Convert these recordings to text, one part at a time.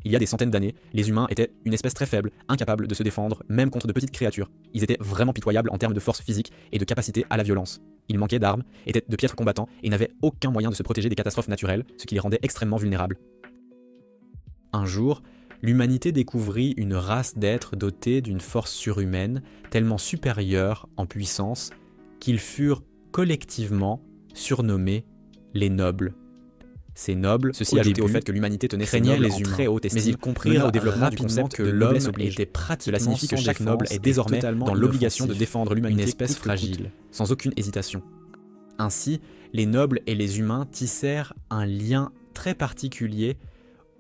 Il y a des centaines d'années, les humains étaient une espèce très faible, incapable de se défendre, même contre de petites créatures. Ils étaient vraiment pitoyables en termes de force physique et de capacité à la violence. Ils manquaient d'armes, étaient de piètres combattants et n'avaient aucun moyen de se protéger des catastrophes naturelles, ce qui les rendait extrêmement vulnérables. Un jour, l'humanité découvrit une race d'êtres dotés d'une force surhumaine, tellement supérieure en puissance, qu'ils furent collectivement surnommés les nobles. Ces nobles, ceci ajouté au fait que l'humanité tenait ses nobles en très haute estime, mais ils comprirent au développement du concept que l'homme était pratiquement. Cela signifie que chaque noble est désormais dans l'obligation de défendre l'humanité, une espèce fragile, sans aucune hésitation. Ainsi, les nobles et les humains tissèrent un lien très particulier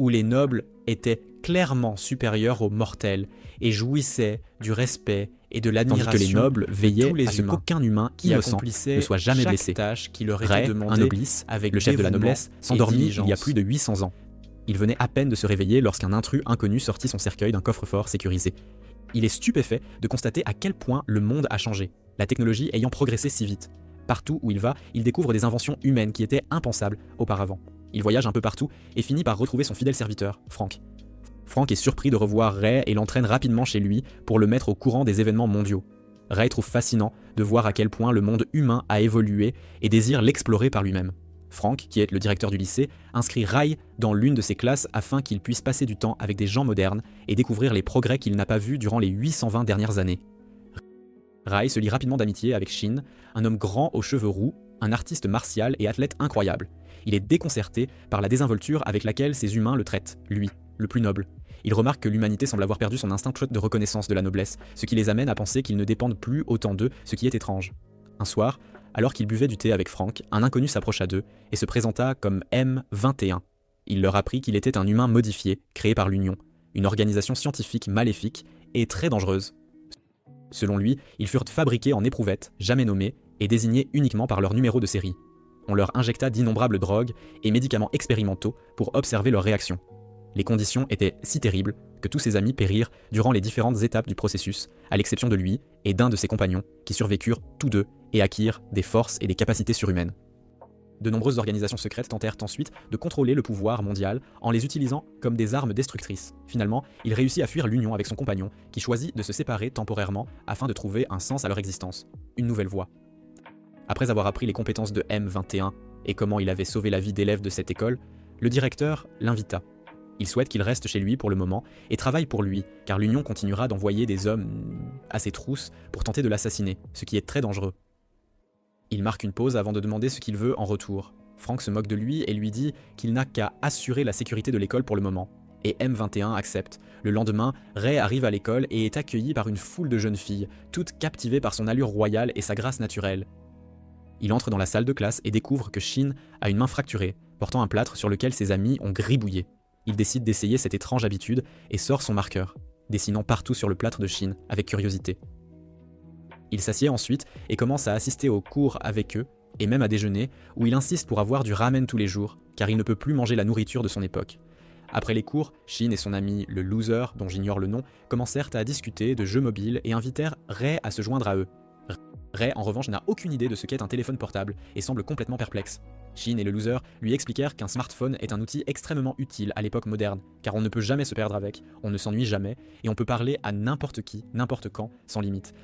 où les nobles étaient clairement supérieurs aux mortels et jouissaient du respect et de l'admiration, tandis que les nobles veillaient à ce qu'aucun humain innocent ne soit jamais blessé. Ray, un noblice, avec le chef de la noblesse, s'endormit il y a plus de 800 ans. Il venait à peine de se réveiller lorsqu'un intrus inconnu sortit son cercueil d'un coffre-fort sécurisé. Il est stupéfait de constater à quel point le monde a changé, la technologie ayant progressé si vite. Partout où il va, il découvre des inventions humaines qui étaient impensables auparavant. Il voyage un peu partout et finit par retrouver son fidèle serviteur, Frank. Frank est surpris de revoir Ray et l'entraîne rapidement chez lui pour le mettre au courant des événements mondiaux. Ray trouve fascinant de voir à quel point le monde humain a évolué et désire l'explorer par lui-même. Frank, qui est le directeur du lycée, inscrit Ray dans l'une de ses classes afin qu'il puisse passer du temps avec des gens modernes et découvrir les progrès qu'il n'a pas vus durant les 820 dernières années. Ray se lie rapidement d'amitié avec Shin, un homme grand aux cheveux roux, un artiste martial et athlète incroyable. Il est déconcerté par la désinvolture avec laquelle ces humains le traitent, lui, le plus noble. Il remarque que l'humanité semble avoir perdu son instinct de reconnaissance de la noblesse, ce qui les amène à penser qu'ils ne dépendent plus autant d'eux, ce qui est étrange. Un soir, alors qu'ils buvaient du thé avec Frank, un inconnu s'approcha d'eux et se présenta comme M21. Il leur apprit qu'il était un humain modifié, créé par l'Union, une organisation scientifique maléfique et très dangereuse. Selon lui, ils furent fabriqués en éprouvettes, jamais nommées, et désignés uniquement par leur numéro de série. On leur injecta d'innombrables drogues et médicaments expérimentaux pour observer leurs réactions. Les conditions étaient si terribles que tous ses amis périrent durant les différentes étapes du processus, à l'exception de lui et d'un de ses compagnons, qui survécurent tous deux et acquirent des forces et des capacités surhumaines. De nombreuses organisations secrètes tentèrent ensuite de contrôler le pouvoir mondial en les utilisant comme des armes destructrices. Finalement, il réussit à fuir l'union avec son compagnon, qui choisit de se séparer temporairement afin de trouver un sens à leur existence, une nouvelle voie. Après avoir appris les compétences de M21 et comment il avait sauvé la vie d'élèves de cette école, le directeur l'invita. Il souhaite qu'il reste chez lui pour le moment et travaille pour lui, car l'Union continuera d'envoyer des hommes à ses trousses pour tenter de l'assassiner, ce qui est très dangereux. Il marque une pause avant de demander ce qu'il veut en retour. Frank se moque de lui et lui dit qu'il n'a qu'à assurer la sécurité de l'école pour le moment. Et M21 accepte. Le lendemain, Ray arrive à l'école et est accueilli par une foule de jeunes filles, toutes captivées par son allure royale et sa grâce naturelle. Il entre dans la salle de classe et découvre que Shin a une main fracturée, portant un plâtre sur lequel ses amis ont gribouillé. Il décide d'essayer cette étrange habitude et sort son marqueur, dessinant partout sur le plâtre de Shin avec curiosité. Il s'assied ensuite et commence à assister aux cours avec eux, et même à déjeuner, où il insiste pour avoir du ramen tous les jours, car il ne peut plus manger la nourriture de son époque. Après les cours, Shin et son ami le loser, dont j'ignore le nom, commencèrent à discuter de jeux mobiles et invitèrent Ray à se joindre à eux. Ray, en revanche, n'a aucune idée de ce qu'est un téléphone portable et semble complètement perplexe. Shin et le loser lui expliquèrent qu'un smartphone est un outil extrêmement utile à l'époque moderne, car on ne peut jamais se perdre avec, on ne s'ennuie jamais, et on peut parler à n'importe qui, n'importe quand, sans limite.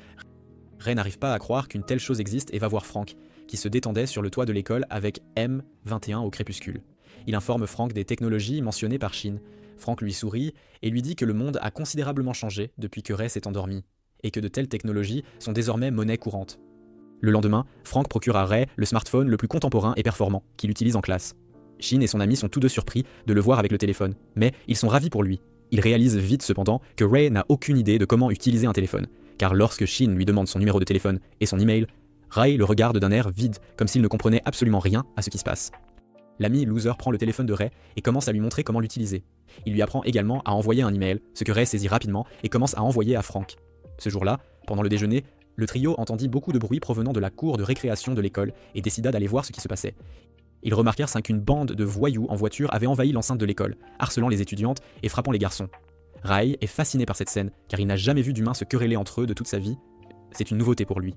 Ray n'arrive pas à croire qu'une telle chose existe et va voir Frank, qui se détendait sur le toit de l'école avec M21 au crépuscule. Il informe Frank des technologies mentionnées par Shin. Frank lui sourit et lui dit que le monde a considérablement changé depuis que Ray s'est endormi, et que de telles technologies sont désormais monnaie courante. Le lendemain, Frank procure à Ray le smartphone le plus contemporain et performant qu'il utilise en classe. Shin et son ami sont tous deux surpris de le voir avec le téléphone, mais ils sont ravis pour lui. Ils réalisent vite cependant que Ray n'a aucune idée de comment utiliser un téléphone, car lorsque Shin lui demande son numéro de téléphone et son email, Ray le regarde d'un air vide, comme s'il ne comprenait absolument rien à ce qui se passe. L'ami loser prend le téléphone de Ray et commence à lui montrer comment l'utiliser. Il lui apprend également à envoyer un email, ce que Ray saisit rapidement et commence à envoyer à Frank. Ce jour-là, pendant le déjeuner, le trio entendit beaucoup de bruit provenant de la cour de récréation de l'école et décida d'aller voir ce qui se passait. Ils remarquèrent qu'une bande de voyous en voiture avait envahi l'enceinte de l'école, harcelant les étudiantes et frappant les garçons. Ray est fasciné par cette scène, car il n'a jamais vu d'humains se quereller entre eux de toute sa vie. C'est une nouveauté pour lui.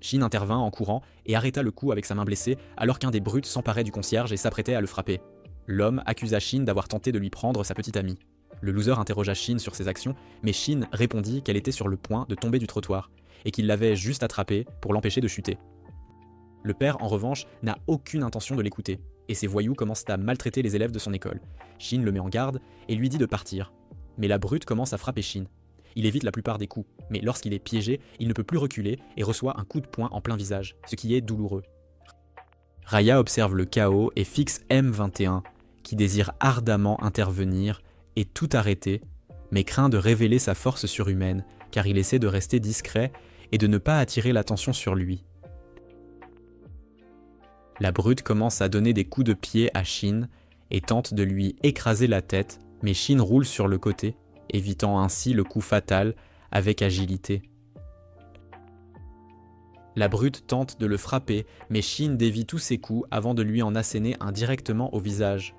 Shin intervint en courant et arrêta le coup avec sa main blessée, alors qu'un des brutes s'emparait du concierge et s'apprêtait à le frapper. L'homme accusa Shin d'avoir tenté de lui prendre sa petite amie. Le loser interrogea Shin sur ses actions, mais Shin répondit qu'elle était sur le point de tomber du trottoir et qu'il l'avait juste attrapée pour l'empêcher de chuter. Le père, en revanche, n'a aucune intention de l'écouter, et ses voyous commencent à maltraiter les élèves de son école. Shin le met en garde et lui dit de partir. Mais la brute commence à frapper Shin. Il évite la plupart des coups, mais lorsqu'il est piégé, il ne peut plus reculer et reçoit un coup de poing en plein visage, ce qui est douloureux. Raya observe le chaos et fixe M21, qui désire ardemment intervenir et tout arrêter, mais craint de révéler sa force surhumaine, car il essaie de rester discret et de ne pas attirer l'attention sur lui. La brute commence à donner des coups de pied à Shin et tente de lui écraser la tête, mais Shin roule sur le côté, évitant ainsi le coup fatal avec agilité. La brute tente de le frapper, mais Shin dévie tous ses coups avant de lui en asséner un directement au visage.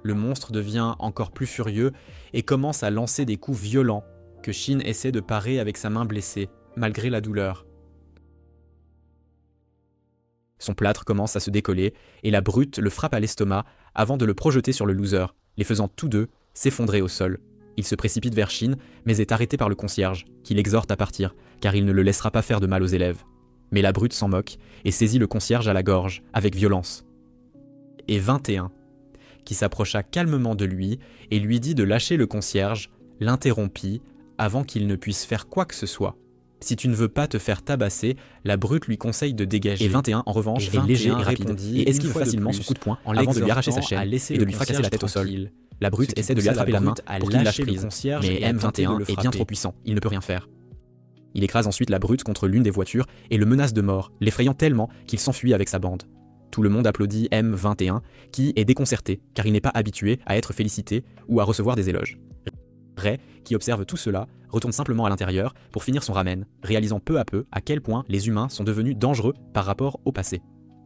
Le monstre devient encore plus furieux et commence à lancer des coups violents que Shin essaie de parer avec sa main blessée, malgré la douleur. Son plâtre commence à se décoller et la brute le frappe à l'estomac avant de le projeter sur le loser, les faisant tous deux s'effondrer au sol. Il se précipite vers Shin, mais est arrêté par le concierge, qui l'exhorte à partir, car il ne le laissera pas faire de mal aux élèves. Mais la brute s'en moque et saisit le concierge à la gorge, avec violence. Et 21, qui s'approcha calmement de lui et lui dit de lâcher le concierge, l'interrompit avant qu'il ne puisse faire quoi que ce soit. Si tu ne veux pas te faire tabasser, la brute lui conseille de dégager. Et 21, en revanche, est léger et rapide, et esquive facilement son coup de poing avant de lui arracher sa chaîne et de lui fracasser la tête au sol. La brute essaie de lui attraper la main pour qu'il lâche prise, mais M21 est bien trop puissant, il ne peut rien faire. Il écrase ensuite la brute contre l'une des voitures et le menace de mort, l'effrayant tellement qu'il s'enfuit avec sa bande. Tout le monde applaudit M21, qui est déconcerté, car il n'est pas habitué à être félicité ou à recevoir des éloges. Ray, qui observe tout cela, retourne simplement à l'intérieur pour finir son ramen, réalisant peu à peu à quel point les humains sont devenus dangereux par rapport au passé.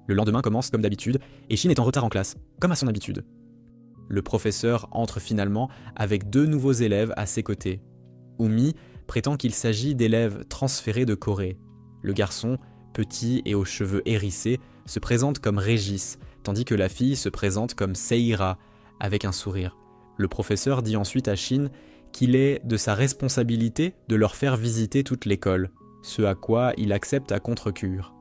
Le lendemain commence comme d'habitude, et Shin est en retard en classe, comme à son habitude. Le professeur entre finalement avec 2 nouveaux élèves à ses côtés. Umi prétend qu'il s'agit d'élèves transférés de Corée. Le garçon, petit et aux cheveux hérissés, se présente comme Régis, tandis que la fille se présente comme Seira, avec un sourire. Le professeur dit ensuite à Shin qu'il est de sa responsabilité de leur faire visiter toute l'école, ce à quoi il accepte à contre-cœur.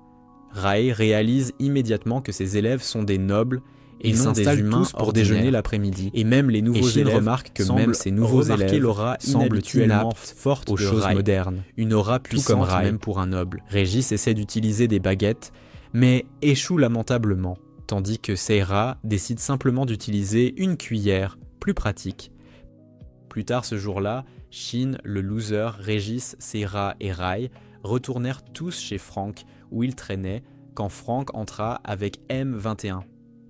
Rai réalise immédiatement que ses élèves sont des nobles et non des humains pour déjeuner l'après-midi. Et même les nouveaux élèves remarquent que même ces nouveaux élèves l'aura semblent inaptes forte aux choses modernes, une aura puissante même pour un noble. Régis essaie d'utiliser des baguettes, mais échoue lamentablement, tandis que Seira décide simplement d'utiliser une cuillère, plus pratique. Plus tard ce jour-là, Shin, le loser, Régis, Seira et Rai retournèrent tous chez Frank, où ils traînaient, quand Frank entra avec M21.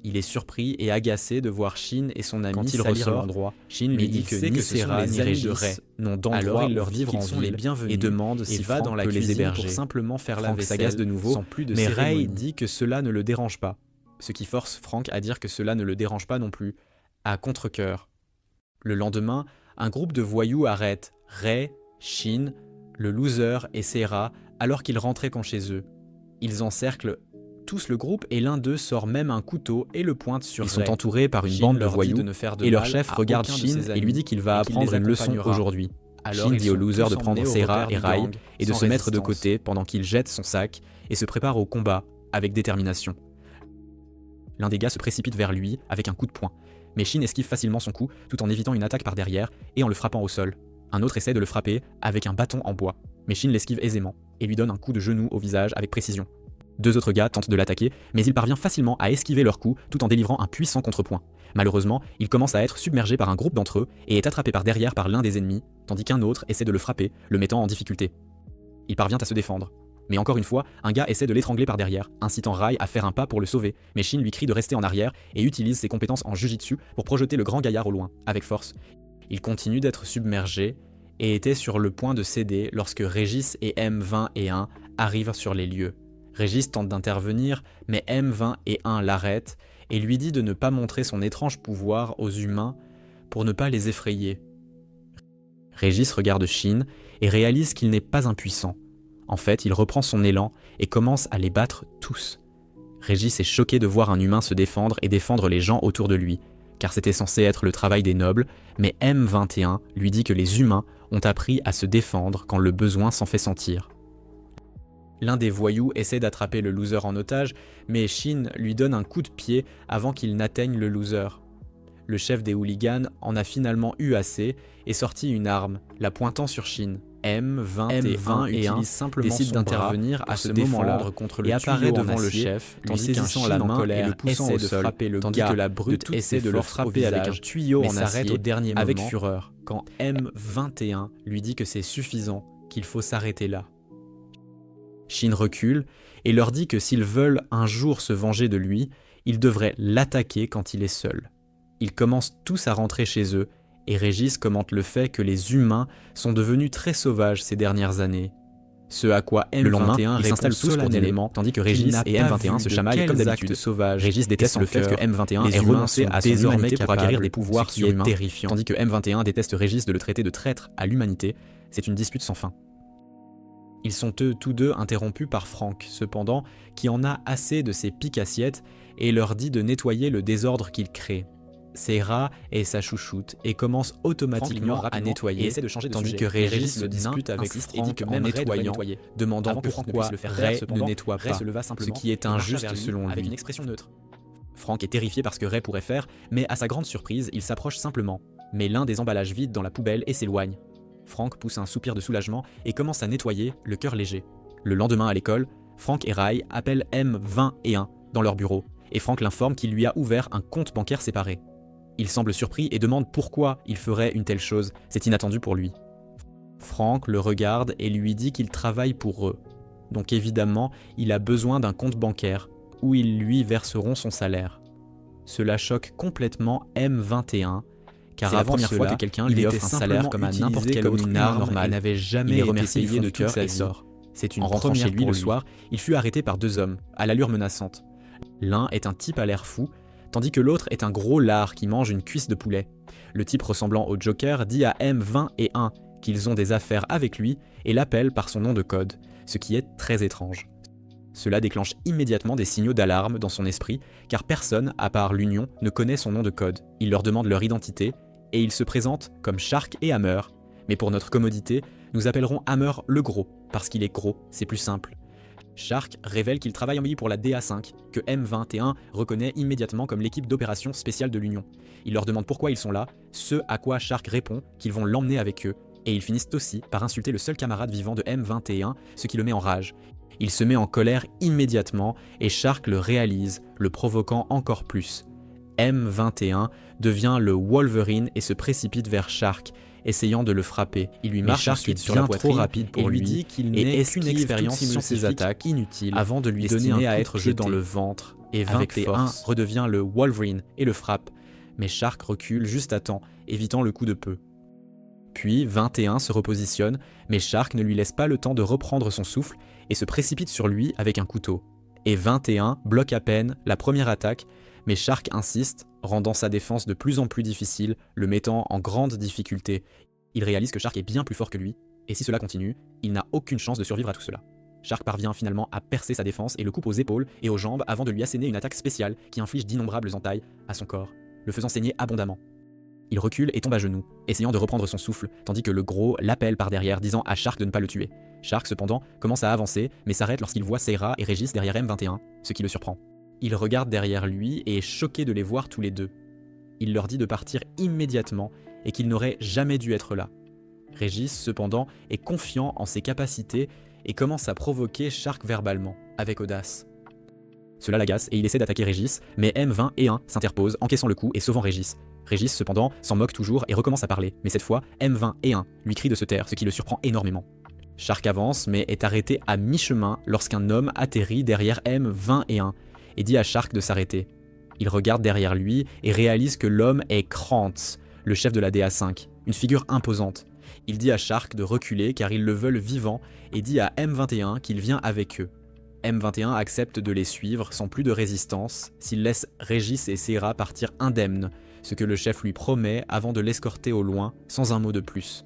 Il est surpris et agacé de voir Shin et son ami salir l'endroit. Shin lui dit que ni Seira ni Régis n'ont d'endroit où leur vivre en ville et demande s'il va dans la cuisine pour simplement faire la vaisselle, s'agace de nouveau, mais Ray dit que cela ne le dérange pas, ce qui force Frank à dire que cela ne le dérange pas non plus, à contre-cœur. Le lendemain, un groupe de voyous arrête Ray, Shin, le loser et Seira alors qu'ils rentraient quand chez eux. Ils encerclent tous le groupe et l'un d'eux sort même un couteau et le pointe sur Ray. Ils sont entourés par une bande de voyous et leur chef regarde Shin et lui dit qu'il va apprendre une leçon aujourd'hui. Shin dit au loser de prendre Seira et Rai et de se mettre de côté pendant qu'il jette son sac et se prépare au combat avec détermination. L'un des gars se précipite vers lui avec un coup de poing, mais Shin esquive facilement son coup tout en évitant une attaque par derrière et en le frappant au sol. Un autre essaie de le frapper avec un bâton en bois, mais Shin l'esquive aisément et lui donne un coup de genou au visage avec précision. 2 autres gars tentent de l'attaquer, mais il parvient facilement à esquiver leurs coups tout en délivrant un puissant contrepoint. Malheureusement, il commence à être submergé par un groupe d'entre eux et est attrapé par derrière par l'un des ennemis, tandis qu'un autre essaie de le frapper, le mettant en difficulté. Il parvient à se défendre. Mais encore une fois, un gars essaie de l'étrangler par derrière, incitant Rai à faire un pas pour le sauver, mais Shin lui crie de rester en arrière et utilise ses compétences en jujitsu pour projeter le grand gaillard au loin, avec force. Il continue d'être submergé et était sur le point de céder lorsque Régis et M21 arrivent sur les lieux. Régis tente d'intervenir, mais M21 l'arrête et lui dit de ne pas montrer son étrange pouvoir aux humains pour ne pas les effrayer. Régis regarde Shin et réalise qu'il n'est pas impuissant. En fait, il reprend son élan et commence à les battre tous. Régis est choqué de voir un humain se défendre et défendre les gens autour de lui, car c'était censé être le travail des nobles, mais M21 lui dit que les humains ont appris à se défendre quand le besoin s'en fait sentir. L'un des voyous essaie d'attraper le loser en otage, mais Shin lui donne un coup de pied avant qu'il n'atteigne le loser. Le chef des hooligans en a finalement eu assez et sorti une arme, la pointant sur Shin. M21 décide d'intervenir à ce moment-là contre le apparaît devant le chef, lui saisissant la main et le poussant au sol, tandis que la brute essaie de le frapper avec un tuyau en acier au dernier moment avec fureur, quand M21 lui dit que c'est suffisant, qu'il faut s'arrêter là. Shin recule et leur dit que s'ils veulent un jour se venger de lui, ils devraient l'attaquer quand il est seul. Ils commencent tous à rentrer chez eux, et Régis commente le fait que les humains sont devenus très sauvages ces dernières années. Ce à quoi M21 s'installe solennellement, tandis que Régis et M21 se chamaillent comme d'habitude. Régis déteste le fait que M21 ait renoncé à son humanité pour acquérir des pouvoirs qui est terrifiant, tandis que M21 déteste Régis de le traiter de traître à l'humanité. C'est une dispute sans fin. Ils sont tous deux interrompus par Frank, cependant, qui en a assez de ses piques-assiettes et leur dit de nettoyer le désordre qu'il crée. Seira est sa chouchoute et commence automatiquement à nettoyer, et essaie de changer de tandis sujet. Que Régis le dispute avec Frank et dit que même nettoyant, demandant pourquoi Ray ne nettoie pas, ce qui est injuste selon lui. Avec une expression neutre. Frank est terrifié par ce que Ray pourrait faire, mais à sa grande surprise, il s'approche simplement, met l'un des emballages vides dans la poubelle et s'éloigne. Frank pousse un soupir de soulagement et commence à nettoyer, le cœur léger. Le lendemain à l'école, Frank et Ray appellent M21 dans leur bureau, et Frank l'informe qu'il lui a ouvert un compte bancaire séparé. Il semble surpris et demande pourquoi il ferait une telle chose, c'est inattendu pour lui. Frank le regarde et lui dit qu'il travaille pour eux. Donc évidemment, il a besoin d'un compte bancaire, où ils lui verseront son salaire. Cela choque complètement M21, car c'est la première fois que quelqu'un lui offre un salaire comme à n'importe quelle autre arme normale, et n'avait jamais été payé de cœur et sort. C'est une première chez lui le soir, il fut arrêté par deux hommes, à l'allure menaçante. L'un est un type à l'air fou, tandis que l'autre est un gros lard qui mange une cuisse de poulet. Le type ressemblant au Joker dit à M21 qu'ils ont des affaires avec lui et l'appelle par son nom de code, ce qui est très étrange. Cela déclenche immédiatement des signaux d'alarme dans son esprit, car personne, à part l'Union, ne connaît son nom de code. Il leur demande leur identité, et il se présente comme Shark et Hammer, mais pour notre commodité, nous appellerons Hammer le gros, parce qu'il est gros, c'est plus simple. Shark révèle qu'il travaille en milieu pour la DA5, que M21 reconnaît immédiatement comme l'équipe d'opération spéciale de l'Union. Il leur demande pourquoi ils sont là, ce à quoi Shark répond qu'ils vont l'emmener avec eux, et ils finissent aussi par insulter le seul camarade vivant de M21, ce qui le met en rage. Il se met en colère immédiatement, et Shark le réalise, le provoquant encore plus. M21 devient le Wolverine et se précipite vers Shark, essayant de le frapper. Il lui marche ensuite sur la poitrine trop rapide pour lui dit qu'il n'est qu'une expérience sur ses attaques inutiles avant de lui donner à être jeté dans le ventre. Et 21 redevient le Wolverine et le frappe, mais Shark recule juste à temps, évitant le coup de peu. Puis 21 se repositionne, mais Shark ne lui laisse pas le temps de reprendre son souffle et se précipite sur lui avec un couteau. Et 21 bloque à peine la première attaque, mais Shark insiste, rendant sa défense de plus en plus difficile, le mettant en grande difficulté. Il réalise que Shark est bien plus fort que lui, et si cela continue, il n'a aucune chance de survivre à tout cela. Shark parvient finalement à percer sa défense et le coupe aux épaules et aux jambes avant de lui asséner une attaque spéciale qui inflige d'innombrables entailles à son corps, le faisant saigner abondamment. Il recule et tombe à genoux, essayant de reprendre son souffle, tandis que le gros l'appelle par derrière, disant à Shark de ne pas le tuer. Shark, cependant, commence à avancer, mais s'arrête lorsqu'il voit Seira et Régis derrière M21, ce qui le surprend. Il regarde derrière lui et est choqué de les voir tous les deux. Il leur dit de partir immédiatement et qu'ils n'auraient jamais dû être là. Régis, cependant, est confiant en ses capacités et commence à provoquer Shark verbalement, avec audace. Cela l'agace et il essaie d'attaquer Régis, mais M21 s'interpose, encaissant le coup et sauvant Régis. Régis, cependant, s'en moque toujours et recommence à parler, mais cette fois, M21 lui crie de se taire, ce qui le surprend énormément. Shark avance, mais est arrêté à mi-chemin lorsqu'un homme atterrit derrière M21 et dit à Shark de s'arrêter. Il regarde derrière lui et réalise que l'homme est Krantz, le chef de la DA5, une figure imposante. Il dit à Shark de reculer car ils le veulent vivant et dit à M21 qu'il vient avec eux. M21 accepte de les suivre sans plus de résistance s'il laisse Régis et Seira partir indemnes, ce que le chef lui promet avant de l'escorter au loin sans un mot de plus.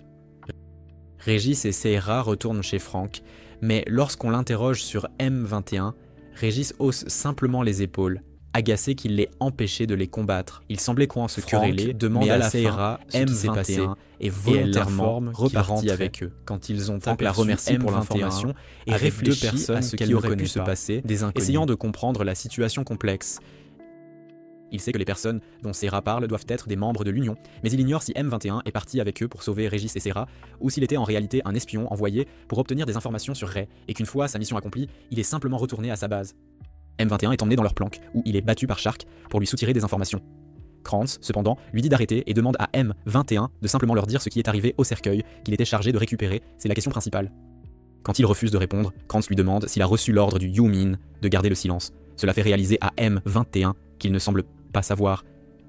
Régis et Seira retournent chez Frank, mais lorsqu'on l'interroge sur M21, Régis hausse simplement les épaules. agacé qu'il l'ait empêché de les combattre. Il semblait croire se quereller, demande à Seira ce qui s'est passé et volontairement repartit avec eux. Quand ils ont la remercié pour l'information et réfléchi à ce qui aurait pu se passer, essayant de comprendre la situation complexe. Il sait que les personnes dont Seira parle doivent être des membres de l'Union, mais il ignore si M21 est parti avec eux pour sauver Régis et Seira, ou s'il était en réalité un espion envoyé pour obtenir des informations sur Ray, et qu'une fois sa mission accomplie, il est simplement retourné à sa base. M21 est emmené dans leur planque, où il est battu par Shark pour lui soutirer des informations. Krantz, cependant, lui dit d'arrêter et demande à M21 de simplement leur dire ce qui est arrivé au cercueil qu'il était chargé de récupérer, c'est la question principale. Quand il refuse de répondre, Krantz lui demande s'il a reçu l'ordre du Yumin de garder le silence. Cela fait réaliser à M21 qu'il ne semble pas savoir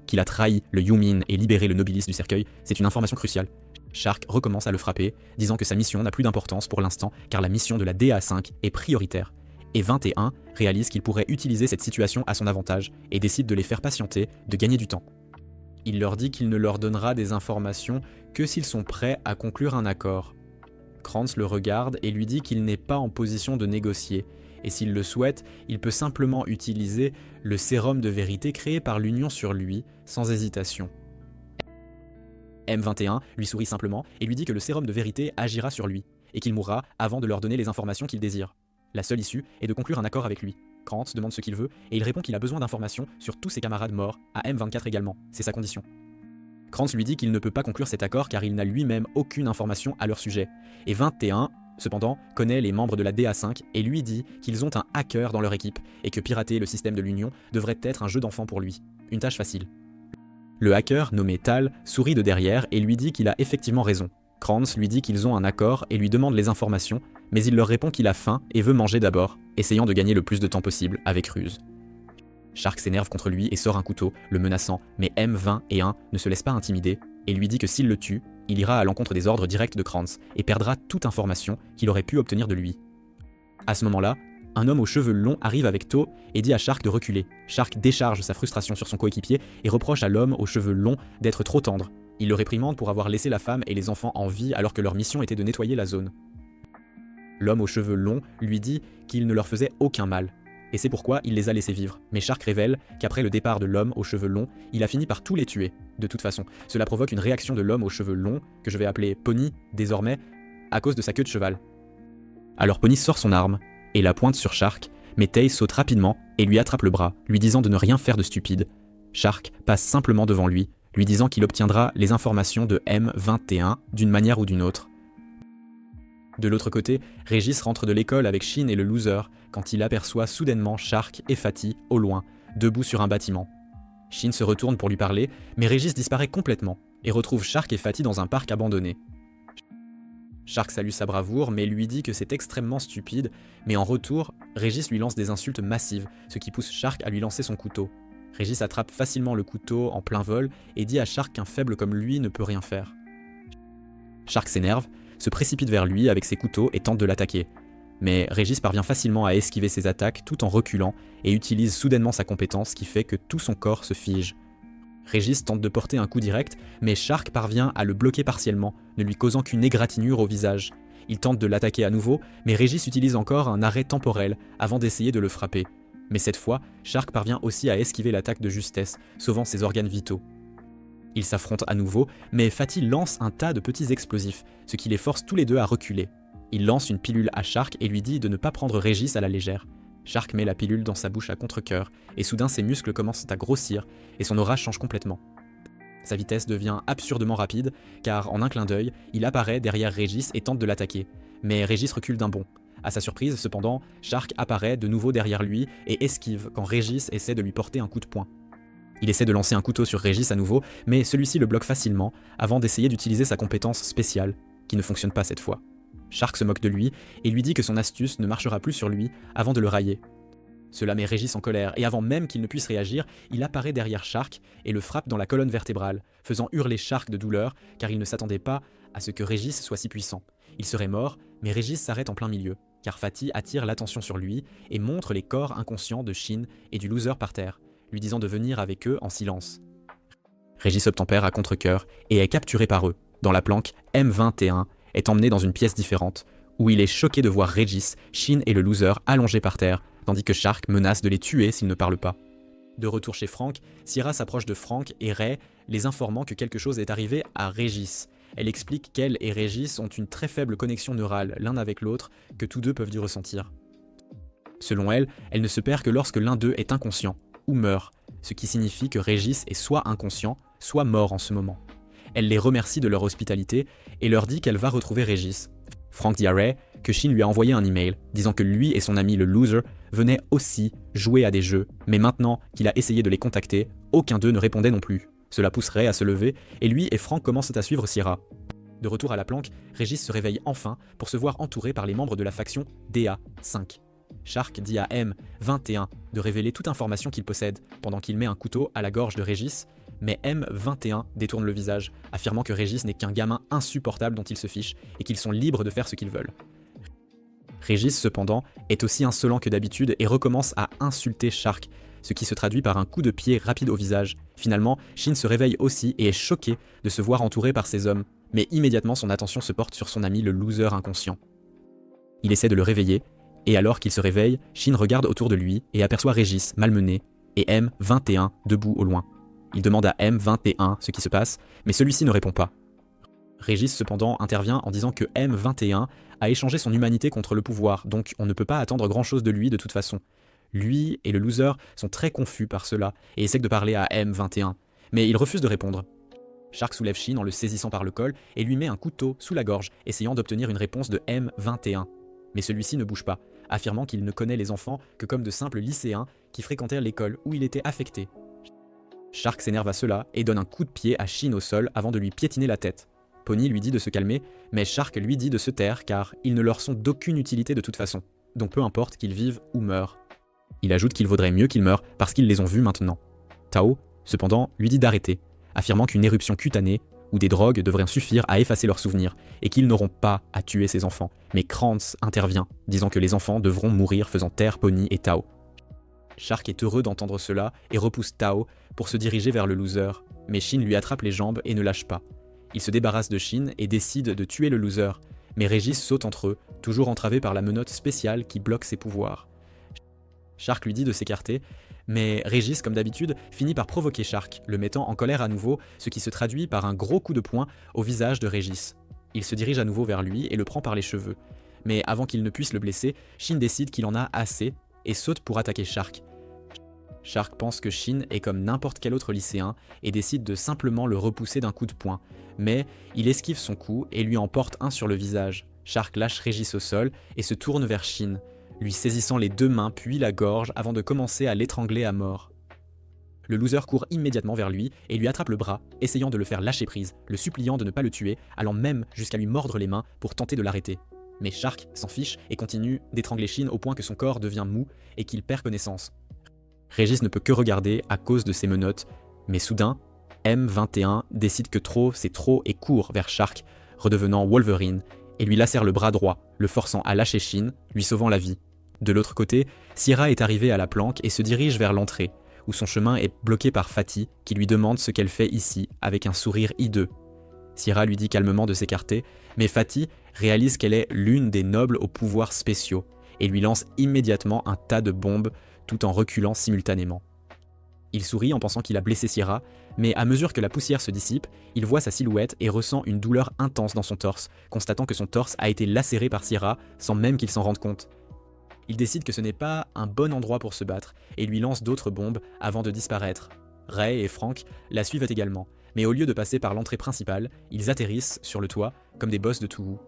qu'il a trahi le Yumin et libéré le Nobilis du cercueil, c'est une information cruciale. Shark recommence à le frapper, disant que sa mission n'a plus d'importance pour l'instant car la mission de la DA5 est prioritaire. Et 21 réalise qu'il pourrait utiliser cette situation à son avantage et décide de les faire patienter, de gagner du temps. Il leur dit qu'il ne leur donnera des informations que s'ils sont prêts à conclure un accord. Krantz le regarde et lui dit qu'il n'est pas en position de négocier, et s'il le souhaite, il peut simplement utiliser le sérum de vérité créé par l'Union sur lui, sans hésitation. M21 lui sourit simplement et lui dit que le sérum de vérité agira sur lui, et qu'il mourra avant de leur donner les informations qu'il désire. La seule issue est de conclure un accord avec lui. Krantz demande ce qu'il veut, et il répond qu'il a besoin d'informations sur tous ses camarades morts, à M24 également, c'est sa condition. Krantz lui dit qu'il ne peut pas conclure cet accord car il n'a lui-même aucune information à leur sujet, et 21 cependant, connaît les membres de la DA5 et lui dit qu'ils ont un hacker dans leur équipe et que pirater le système de l'Union devrait être un jeu d'enfant pour lui. Une tâche facile. Le hacker, nommé Tal, sourit de derrière et lui dit qu'il a effectivement raison. Krantz lui dit qu'ils ont un accord et lui demande les informations, mais il leur répond qu'il a faim et veut manger d'abord, essayant de gagner le plus de temps possible avec ruse. Shark s'énerve contre lui et sort un couteau, le menaçant, mais M21 ne se laisse pas intimider et lui dit que s'il le tue, il ira à l'encontre des ordres directs de Krantz et perdra toute information qu'il aurait pu obtenir de lui. À ce moment-là, un homme aux cheveux longs arrive avec To et dit à Shark de reculer. Shark décharge sa frustration sur son coéquipier et reproche à l'homme aux cheveux longs d'être trop tendre. Il le réprimande pour avoir laissé la femme et les enfants en vie alors que leur mission était de nettoyer la zone. L'homme aux cheveux longs lui dit qu'il ne leur faisait aucun mal. Et c'est pourquoi il les a laissés vivre. Mais Shark révèle qu'après le départ de l'homme aux cheveux longs, il a fini par tous les tuer. De toute façon, cela provoque une réaction de l'homme aux cheveux longs, que je vais appeler Pony désormais, à cause de sa queue de cheval. Alors Pony sort son arme, et la pointe sur Shark, mais Tay saute rapidement et lui attrape le bras, lui disant de ne rien faire de stupide. Shark passe simplement devant lui, lui disant qu'il obtiendra les informations de M21 d'une manière ou d'une autre. De l'autre côté, Régis rentre de l'école avec Shin et le loser quand il aperçoit soudainement Shark et Fatty au loin, debout sur un bâtiment. Shin se retourne pour lui parler, mais Régis disparaît complètement et retrouve Shark et Fatty dans un parc abandonné. Shark salue sa bravoure mais lui dit que c'est extrêmement stupide, mais en retour, Régis lui lance des insultes massives, ce qui pousse Shark à lui lancer son couteau. Régis attrape facilement le couteau en plein vol et dit à Shark qu'un faible comme lui ne peut rien faire. Shark s'énerve, se précipite vers lui avec ses couteaux et tente de l'attaquer. Mais Régis parvient facilement à esquiver ses attaques tout en reculant et utilise soudainement sa compétence qui fait que tout son corps se fige. Régis tente de porter un coup direct, mais Shark parvient à le bloquer partiellement, ne lui causant qu'une égratignure au visage. Il tente de l'attaquer à nouveau, mais Régis utilise encore un arrêt temporel avant d'essayer de le frapper. Mais cette fois, Shark parvient aussi à esquiver l'attaque de justesse, sauvant ses organes vitaux. Ils s'affrontent à nouveau, mais Fatty lance un tas de petits explosifs, ce qui les force tous les deux à reculer. Il lance une pilule à Shark et lui dit de ne pas prendre Régis à la légère. Shark met la pilule dans sa bouche à contre-cœur, et soudain ses muscles commencent à grossir, et son aura change complètement. Sa vitesse devient absurdement rapide, car en un clin d'œil, il apparaît derrière Régis et tente de l'attaquer. Mais Régis recule d'un bond. À sa surprise, cependant, Shark apparaît de nouveau derrière lui et esquive quand Régis essaie de lui porter un coup de poing. Il essaie de lancer un couteau sur Régis à nouveau, mais celui-ci le bloque facilement, avant d'essayer d'utiliser sa compétence spéciale, qui ne fonctionne pas cette fois. Shark se moque de lui, et lui dit que son astuce ne marchera plus sur lui avant de le railler. Cela met Régis en colère, et avant même qu'il ne puisse réagir, il apparaît derrière Shark et le frappe dans la colonne vertébrale, faisant hurler Shark de douleur, car il ne s'attendait pas à ce que Régis soit si puissant. Il serait mort, mais Régis s'arrête en plein milieu, car Fatty attire l'attention sur lui et montre les corps inconscients de Shin et du loser par terre, lui disant de venir avec eux en silence. Régis obtempère à contre-cœur et est capturé par eux. Dans la planque, M21 est emmené dans une pièce différente, où il est choqué de voir Régis, Shin et le loser allongés par terre, tandis que Shark menace de les tuer s'ils ne parlent pas. De retour chez Frank, Sierra s'approche de Frank et Ray, les informant que quelque chose est arrivé à Régis. Elle explique qu'elle et Régis ont une très faible connexion neurale l'un avec l'autre, que tous deux peuvent dû ressentir. Selon elle, elle ne se perd que lorsque l'un d'eux est inconscient, ou meurt, ce qui signifie que Régis est soit inconscient, soit mort en ce moment. Elle les remercie de leur hospitalité et leur dit qu'elle va retrouver Régis. Frank dit à Ray que Shin lui a envoyé un email disant que lui et son ami le loser venaient aussi jouer à des jeux, mais maintenant qu'il a essayé de les contacter, aucun d'eux ne répondait non plus. Cela pousse Ray à se lever et lui et Frank commencent à suivre Sierra. De retour à la planque, Régis se réveille enfin pour se voir entouré par les membres de la faction DA5. Shark dit à M21 de révéler toute information qu'il possède pendant qu'il met un couteau à la gorge de Régis, mais M21 détourne le visage, affirmant que Régis n'est qu'un gamin insupportable dont ils se fichent et qu'ils sont libres de faire ce qu'ils veulent. Régis, cependant, est aussi insolent que d'habitude et recommence à insulter Shark, ce qui se traduit par un coup de pied rapide au visage. Finalement, Shin se réveille aussi et est choqué de se voir entouré par ces hommes, mais immédiatement son attention se porte sur son ami le loser inconscient. Il essaie de le réveiller, et alors qu'il se réveille, Shin regarde autour de lui et aperçoit Régis malmené et M21 debout au loin. Il demande à M21 ce qui se passe, mais celui-ci ne répond pas. Régis cependant intervient en disant que M21 a échangé son humanité contre le pouvoir, donc on ne peut pas attendre grand-chose de lui de toute façon. Lui et le loser sont très confus par cela et essaient de parler à M21, mais il refuse de répondre. Shark soulève Shin en le saisissant par le col et lui met un couteau sous la gorge, essayant d'obtenir une réponse de M21. Mais celui-ci ne bouge pas, affirmant qu'il ne connaît les enfants que comme de simples lycéens qui fréquentaient l'école où il était affecté. Shark s'énerve à cela et donne un coup de pied à Shin au sol avant de lui piétiner la tête. Pony lui dit de se calmer, mais Shark lui dit de se taire car ils ne leur sont d'aucune utilité de toute façon, donc peu importe qu'ils vivent ou meurent. Il ajoute qu'il vaudrait mieux qu'ils meurent parce qu'ils les ont vus maintenant. Tao, cependant, lui dit d'arrêter, affirmant qu'une éruption cutanée ou des drogues devraient suffire à effacer leurs souvenirs et qu'ils n'auront pas à tuer ses enfants. Mais Krantz intervient, disant que les enfants devront mourir faisant taire Pony et Tao. Shark est heureux d'entendre cela et repousse Tao pour se diriger vers le loser, mais Shin lui attrape les jambes et ne lâche pas. Il se débarrasse de Shin et décide de tuer le loser, mais Régis saute entre eux, toujours entravé par la menotte spéciale qui bloque ses pouvoirs. Shark lui dit de s'écarter, mais Régis, comme d'habitude, finit par provoquer Shark, le mettant en colère à nouveau, ce qui se traduit par un gros coup de poing au visage de Régis. Il se dirige à nouveau vers lui et le prend par les cheveux. Mais avant qu'il ne puisse le blesser, Shin décide qu'il en a assez et saute pour attaquer Shark. Shark pense que Shin est comme n'importe quel autre lycéen et décide de simplement le repousser d'un coup de poing, mais il esquive son coup et lui en porte un sur le visage. Shark lâche Régis au sol et se tourne vers Shin, lui saisissant les deux mains puis la gorge avant de commencer à l'étrangler à mort. Le loser court immédiatement vers lui et lui attrape le bras, essayant de le faire lâcher prise, le suppliant de ne pas le tuer, allant même jusqu'à lui mordre les mains pour tenter de l'arrêter. Mais Shark s'en fiche et continue d'étrangler Shin au point que son corps devient mou et qu'il perd connaissance. Régis ne peut que regarder à cause de ses menottes, mais soudain, M21 décide que trop c'est trop et court vers Shark, redevenant Wolverine, et lui lacère le bras droit, le forçant à lâcher Shin, lui sauvant la vie. De l'autre côté, Sierra est arrivée à la planque et se dirige vers l'entrée, où son chemin est bloqué par Fatty, qui lui demande ce qu'elle fait ici, avec un sourire hideux. Sierra lui dit calmement de s'écarter, mais Fatty réalise qu'elle est l'une des nobles aux pouvoirs spéciaux, et lui lance immédiatement un tas de bombes, tout en reculant simultanément. Il sourit en pensant qu'il a blessé Sierra, mais à mesure que la poussière se dissipe, il voit sa silhouette et ressent une douleur intense dans son torse, constatant que son torse a été lacéré par Sierra sans même qu'il s'en rende compte. Il décide que ce n'est pas un bon endroit pour se battre et lui lance d'autres bombes avant de disparaître. Ray et Frank la suivent également, mais au lieu de passer par l'entrée principale, ils atterrissent sur le toit comme des boss de Touhou.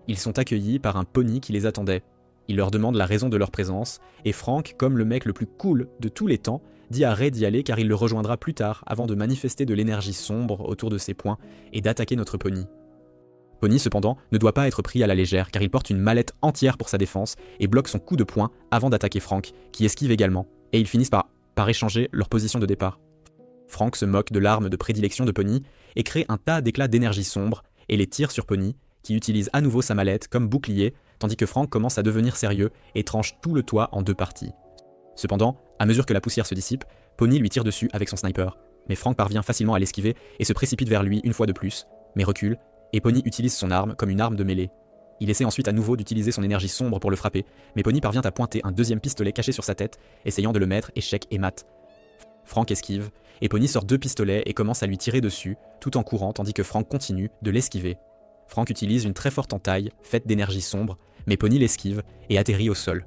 Ils sont accueillis par un pony qui les attendait. Il leur demande la raison de leur présence, et Frank, comme le mec le plus cool de tous les temps, dit à Ray d'y aller car il le rejoindra plus tard avant de manifester de l'énergie sombre autour de ses poings et d'attaquer notre pony. Pony cependant ne doit pas être pris à la légère car il porte une mallette entière pour sa défense et bloque son coup de poing avant d'attaquer Frank, qui esquive également, et ils finissent par échanger leur position de départ. Frank se moque de l'arme de prédilection de Pony et crée un tas d'éclats d'énergie sombre et les tire sur Pony, qui utilise à nouveau sa mallette comme bouclier, tandis que Frank commence à devenir sérieux et tranche tout le toit en deux parties. Cependant, à mesure que la poussière se dissipe, Pony lui tire dessus avec son sniper, mais Frank parvient facilement à l'esquiver et se précipite vers lui une fois de plus, mais recule, et Pony utilise son arme comme une arme de mêlée. Il essaie ensuite à nouveau d'utiliser son énergie sombre pour le frapper, mais Pony parvient à pointer un deuxième pistolet caché sur sa tête, essayant de le mettre échec et mat. Frank esquive, et Pony sort 2 pistolets et commence à lui tirer dessus, tout en courant tandis que Frank continue de l'esquiver. Frank utilise une très forte entaille, faite d'énergie sombre, mais Pony l'esquive et atterrit au sol.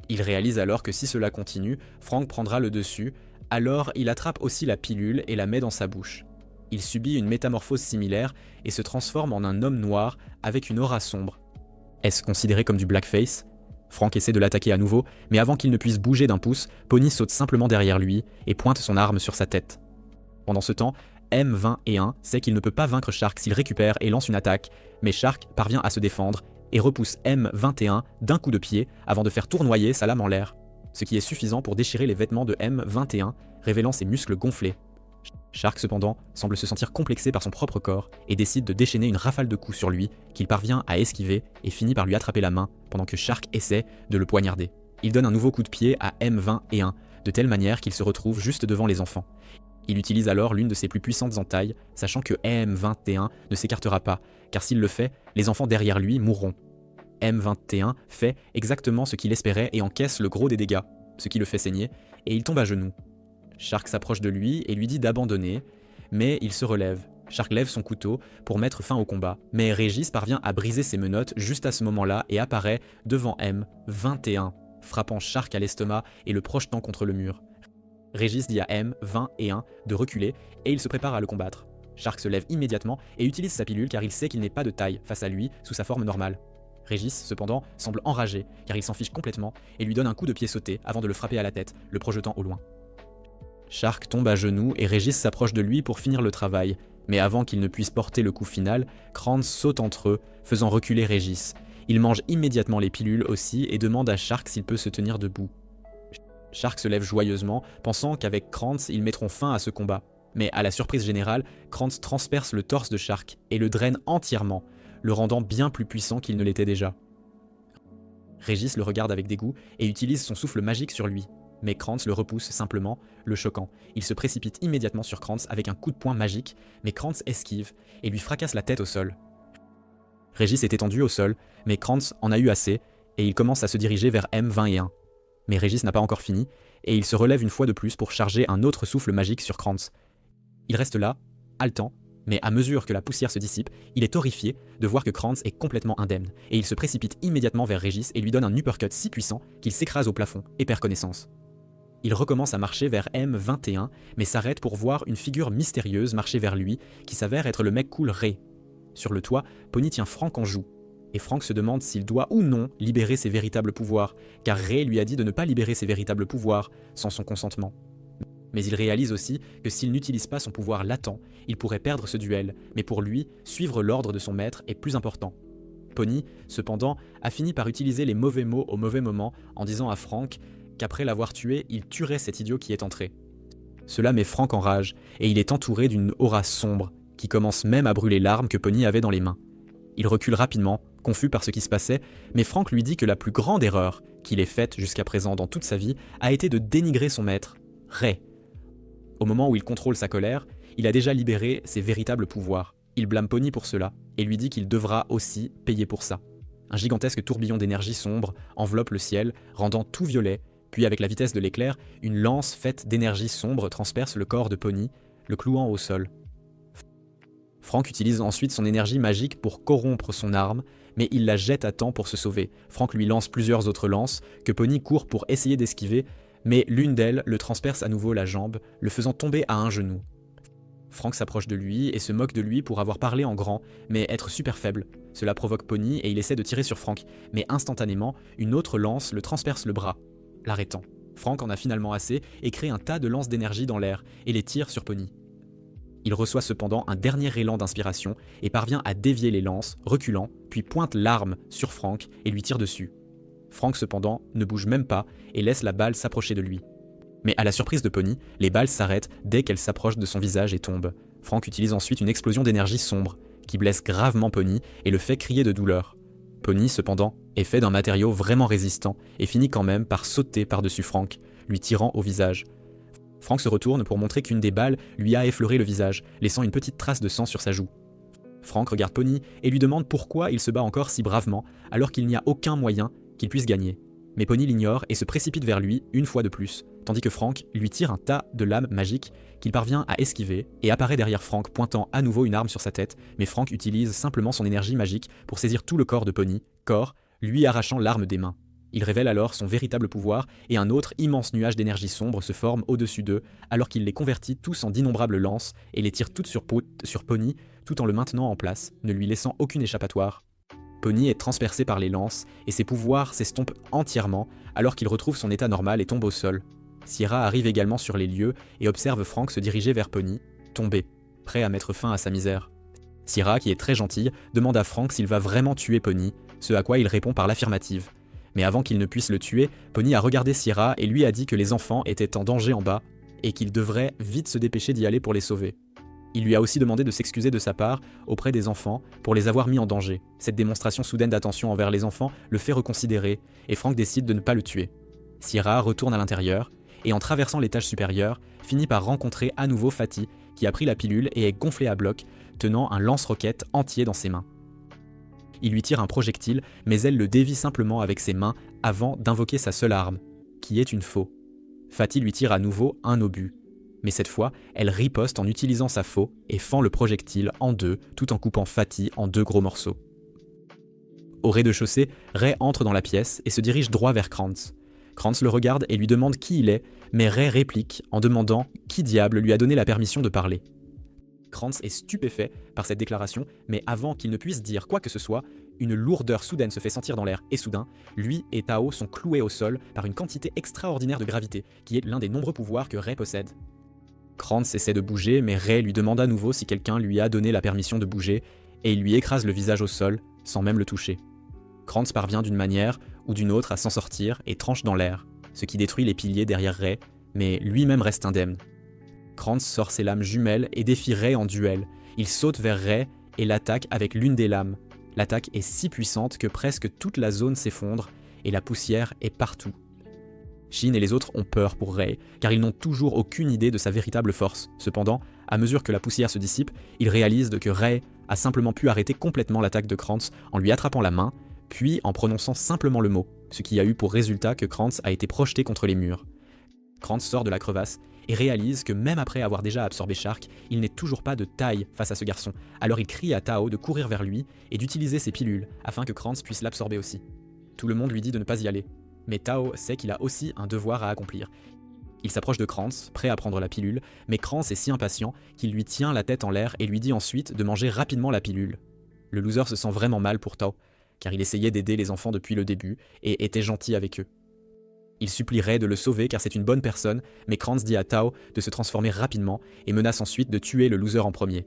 Il réalise alors que si cela continue, Frank prendra le dessus, alors il attrape aussi la pilule et la met dans sa bouche. Il subit une métamorphose similaire et se transforme en un homme noir avec une aura sombre. Est-ce considéré comme du blackface ? Frank essaie de l'attaquer à nouveau, mais avant qu'il ne puisse bouger d'un pouce, Pony saute simplement derrière lui et pointe son arme sur sa tête. Pendant ce temps, M21 sait qu'il ne peut pas vaincre Shark s'il récupère et lance une attaque, mais Shark parvient à se défendre et repousse M21 d'un coup de pied avant de faire tournoyer sa lame en l'air, ce qui est suffisant pour déchirer les vêtements de M21, révélant ses muscles gonflés. Shark cependant semble se sentir complexé par son propre corps et décide de déchaîner une rafale de coups sur lui qu'il parvient à esquiver et finit par lui attraper la main pendant que Shark essaie de le poignarder. Il donne un nouveau coup de pied à M21 de telle manière qu'il se retrouve juste devant les enfants. Il utilise alors l'une de ses plus puissantes entailles, sachant que M21 ne s'écartera pas, car s'il le fait, les enfants derrière lui mourront. M21 fait exactement ce qu'il espérait et encaisse le gros des dégâts, ce qui le fait saigner, et il tombe à genoux. Shark s'approche de lui et lui dit d'abandonner, mais il se relève. Shark lève son couteau pour mettre fin au combat, mais Régis parvient à briser ses menottes juste à ce moment-là et apparaît devant M21, frappant Shark à l'estomac et le projetant contre le mur. Régis dit à M21 de reculer et il se prépare à le combattre. Shark se lève immédiatement et utilise sa pilule car il sait qu'il n'est pas de taille face à lui sous sa forme normale. Régis, cependant, semble enragé car il s'en fiche complètement et lui donne un coup de pied sauté avant de le frapper à la tête, le projetant au loin. Shark tombe à genoux et Régis s'approche de lui pour finir le travail, mais avant qu'il ne puisse porter le coup final, Krantz saute entre eux, faisant reculer Régis. Il mange immédiatement les pilules aussi et demande à Shark s'il peut se tenir debout. Shark se lève joyeusement, pensant qu'avec Krantz, ils mettront fin à ce combat. Mais à la surprise générale, Krantz transperce le torse de Shark et le draine entièrement, le rendant bien plus puissant qu'il ne l'était déjà. Régis le regarde avec dégoût et utilise son souffle magique sur lui. Mais Krantz le repousse simplement, le choquant. Il se précipite immédiatement sur Krantz avec un coup de poing magique, mais Krantz esquive et lui fracasse la tête au sol. Régis est étendu au sol, mais Krantz en a eu assez et il commence à se diriger vers M21. Mais Régis n'a pas encore fini, et il se relève une fois de plus pour charger un autre souffle magique sur Krantz. Il reste là, haletant, mais à mesure que la poussière se dissipe, il est horrifié de voir que Krantz est complètement indemne, et il se précipite immédiatement vers Régis et lui donne un uppercut si puissant qu'il s'écrase au plafond et perd connaissance. Il recommence à marcher vers M21, mais s'arrête pour voir une figure mystérieuse marcher vers lui, qui s'avère être le mec cool Ray. Sur le toit, Pony tient Frank en joue, et Frank se demande s'il doit ou non libérer ses véritables pouvoirs, car Ray lui a dit de ne pas libérer ses véritables pouvoirs sans son consentement. Mais il réalise aussi que s'il n'utilise pas son pouvoir latent, il pourrait perdre ce duel, mais pour lui, suivre l'ordre de son maître est plus important. Pony, cependant, a fini par utiliser les mauvais mots au mauvais moment en disant à Frank qu'après l'avoir tué, il tuerait cet idiot qui est entré. Cela met Frank en rage, et il est entouré d'une aura sombre, qui commence même à brûler l'arme que Pony avait dans les mains. Il recule rapidement, confus par ce qui se passait, mais Frank lui dit que la plus grande erreur qu'il ait faite jusqu'à présent dans toute sa vie a été de dénigrer son maître, Ray. Au moment où il contrôle sa colère, il a déjà libéré ses véritables pouvoirs. Il blâme Pony pour cela, et lui dit qu'il devra aussi payer pour ça. Un gigantesque tourbillon d'énergie sombre enveloppe le ciel, rendant tout violet, puis avec la vitesse de l'éclair, une lance faite d'énergie sombre transperce le corps de Pony, le clouant au sol. Frank utilise ensuite son énergie magique pour corrompre son arme, mais il la jette à temps pour se sauver. Frank lui lance plusieurs autres lances, que Pony court pour essayer d'esquiver, mais l'une d'elles le transperce à nouveau la jambe, le faisant tomber à un genou. Frank s'approche de lui et se moque de lui pour avoir parlé en grand, mais être super faible. Cela provoque Pony et il essaie de tirer sur Frank, mais instantanément, une autre lance le transperce le bras, l'arrêtant. Frank en a finalement assez et crée un tas de lances d'énergie dans l'air et les tire sur Pony. Il reçoit cependant un dernier élan d'inspiration et parvient à dévier les lances, reculant, puis pointe l'arme sur Frank et lui tire dessus. Frank cependant ne bouge même pas et laisse la balle s'approcher de lui. Mais à la surprise de Pony, les balles s'arrêtent dès qu'elles s'approchent de son visage et tombent. Frank utilise ensuite une explosion d'énergie sombre qui blesse gravement Pony et le fait crier de douleur. Pony cependant est fait d'un matériau vraiment résistant et finit quand même par sauter par-dessus Frank, lui tirant au visage. Frank se retourne pour montrer qu'une des balles lui a effleuré le visage, laissant une petite trace de sang sur sa joue. Frank regarde Pony et lui demande pourquoi il se bat encore si bravement alors qu'il n'y a aucun moyen qu'il puisse gagner. Mais Pony l'ignore et se précipite vers lui une fois de plus, tandis que Frank lui tire un tas de lames magiques qu'il parvient à esquiver et apparaît derrière Frank pointant à nouveau une arme sur sa tête, mais Frank utilise simplement son énergie magique pour saisir tout le corps de Pony, corps lui arrachant l'arme des mains. Il révèle alors son véritable pouvoir et un autre immense nuage d'énergie sombre se forme au-dessus d'eux alors qu'il les convertit tous en d'innombrables lances et les tire toutes sur Pony tout en le maintenant en place, ne lui laissant aucune échappatoire. Pony est transpercé par les lances et ses pouvoirs s'estompent entièrement alors qu'il retrouve son état normal et tombe au sol. Sierra arrive également sur les lieux et observe Frank se diriger vers Pony, tombé, prêt à mettre fin à sa misère. Sierra, qui est très gentille, demande à Frank s'il va vraiment tuer Pony, ce à quoi il répond par l'affirmative. Mais avant qu'il ne puisse le tuer, Pony a regardé Sierra et lui a dit que les enfants étaient en danger en bas et qu'il devrait vite se dépêcher d'y aller pour les sauver. Il lui a aussi demandé de s'excuser de sa part auprès des enfants pour les avoir mis en danger. Cette démonstration soudaine d'attention envers les enfants le fait reconsidérer et Frank décide de ne pas le tuer. Sierra retourne à l'intérieur et en traversant l'étage supérieur, finit par rencontrer à nouveau Fatty qui a pris la pilule et est gonflé à bloc, tenant un lance-roquette entier dans ses mains. Il lui tire un projectile, mais elle le dévie simplement avec ses mains avant d'invoquer sa seule arme, qui est une faux. Fatty lui tire à nouveau un obus. Mais cette fois, elle riposte en utilisant sa faux et fend le projectile en deux tout en coupant Fatty en deux gros morceaux. Au rez-de-chaussée, Ray entre dans la pièce et se dirige droit vers Krantz. Krantz le regarde et lui demande qui il est, mais Ray réplique en demandant qui diable lui a donné la permission de parler. Krantz est stupéfait par cette déclaration, mais avant qu'il ne puisse dire quoi que ce soit, une lourdeur soudaine se fait sentir dans l'air et soudain, lui et Tao sont cloués au sol par une quantité extraordinaire de gravité, qui est l'un des nombreux pouvoirs que Ray possède. Krantz essaie de bouger, mais Ray lui demande à nouveau si quelqu'un lui a donné la permission de bouger, et il lui écrase le visage au sol, sans même le toucher. Krantz parvient d'une manière ou d'une autre à s'en sortir et tranche dans l'air, ce qui détruit les piliers derrière Ray, mais lui-même reste indemne. Krantz sort ses lames jumelles et défie Ray en duel. Il saute vers Ray et l'attaque avec l'une des lames. L'attaque est si puissante que presque toute la zone s'effondre et la poussière est partout. Shin et les autres ont peur pour Ray, car ils n'ont toujours aucune idée de sa véritable force. Cependant, à mesure que la poussière se dissipe, ils réalisent que Ray a simplement pu arrêter complètement l'attaque de Krantz en lui attrapant la main, puis en prononçant simplement le mot, ce qui a eu pour résultat que Krantz a été projeté contre les murs. Krantz sort de la crevasse et réalise que même après avoir déjà absorbé Shark, il n'est toujours pas de taille face à ce garçon. Alors il crie à Tao de courir vers lui et d'utiliser ses pilules afin que Krantz puisse l'absorber aussi. Tout le monde lui dit de ne pas y aller, mais Tao sait qu'il a aussi un devoir à accomplir. Il s'approche de Krantz, prêt à prendre la pilule, mais Krantz est si impatient qu'il lui tient la tête en l'air et lui dit ensuite de manger rapidement la pilule. Le loser se sent vraiment mal pour Tao, car il essayait d'aider les enfants depuis le début et était gentil avec eux. Il supplierait de le sauver car c'est une bonne personne, mais Krantz dit à Tao de se transformer rapidement et menace ensuite de tuer le loser en premier.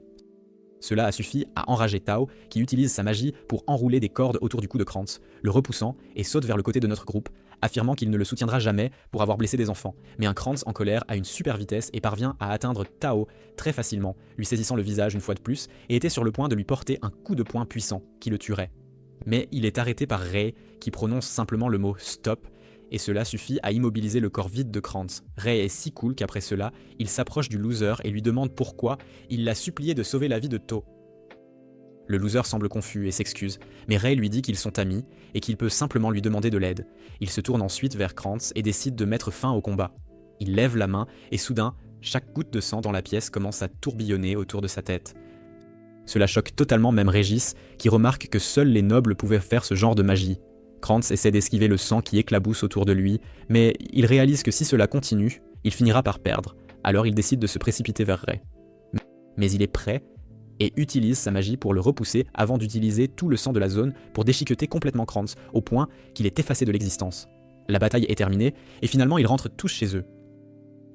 Cela a suffi à enrager Tao, qui utilise sa magie pour enrouler des cordes autour du cou de Krantz, le repoussant et saute vers le côté de notre groupe, affirmant qu'il ne le soutiendra jamais pour avoir blessé des enfants. Mais un Krantz en colère a une super vitesse et parvient à atteindre Tao très facilement, lui saisissant le visage une fois de plus, et était sur le point de lui porter un coup de poing puissant qui le tuerait. Mais il est arrêté par Ray, qui prononce simplement le mot « stop », et cela suffit à immobiliser le corps vide de Krantz. Ray est si cool qu'après cela, il s'approche du loser et lui demande pourquoi il l'a supplié de sauver la vie de To. Le loser semble confus et s'excuse, mais Ray lui dit qu'ils sont amis et qu'il peut simplement lui demander de l'aide. Il se tourne ensuite vers Krantz et décide de mettre fin au combat. Il lève la main et soudain, chaque goutte de sang dans la pièce commence à tourbillonner autour de sa tête. Cela choque totalement même Régis, qui remarque que seuls les nobles pouvaient faire ce genre de magie. Krantz essaie d'esquiver le sang qui éclabousse autour de lui, mais il réalise que si cela continue, il finira par perdre, alors il décide de se précipiter vers Ray. Mais il est prêt et utilise sa magie pour le repousser avant d'utiliser tout le sang de la zone pour déchiqueter complètement Krantz, au point qu'il est effacé de l'existence. La bataille est terminée, et finalement ils rentrent tous chez eux.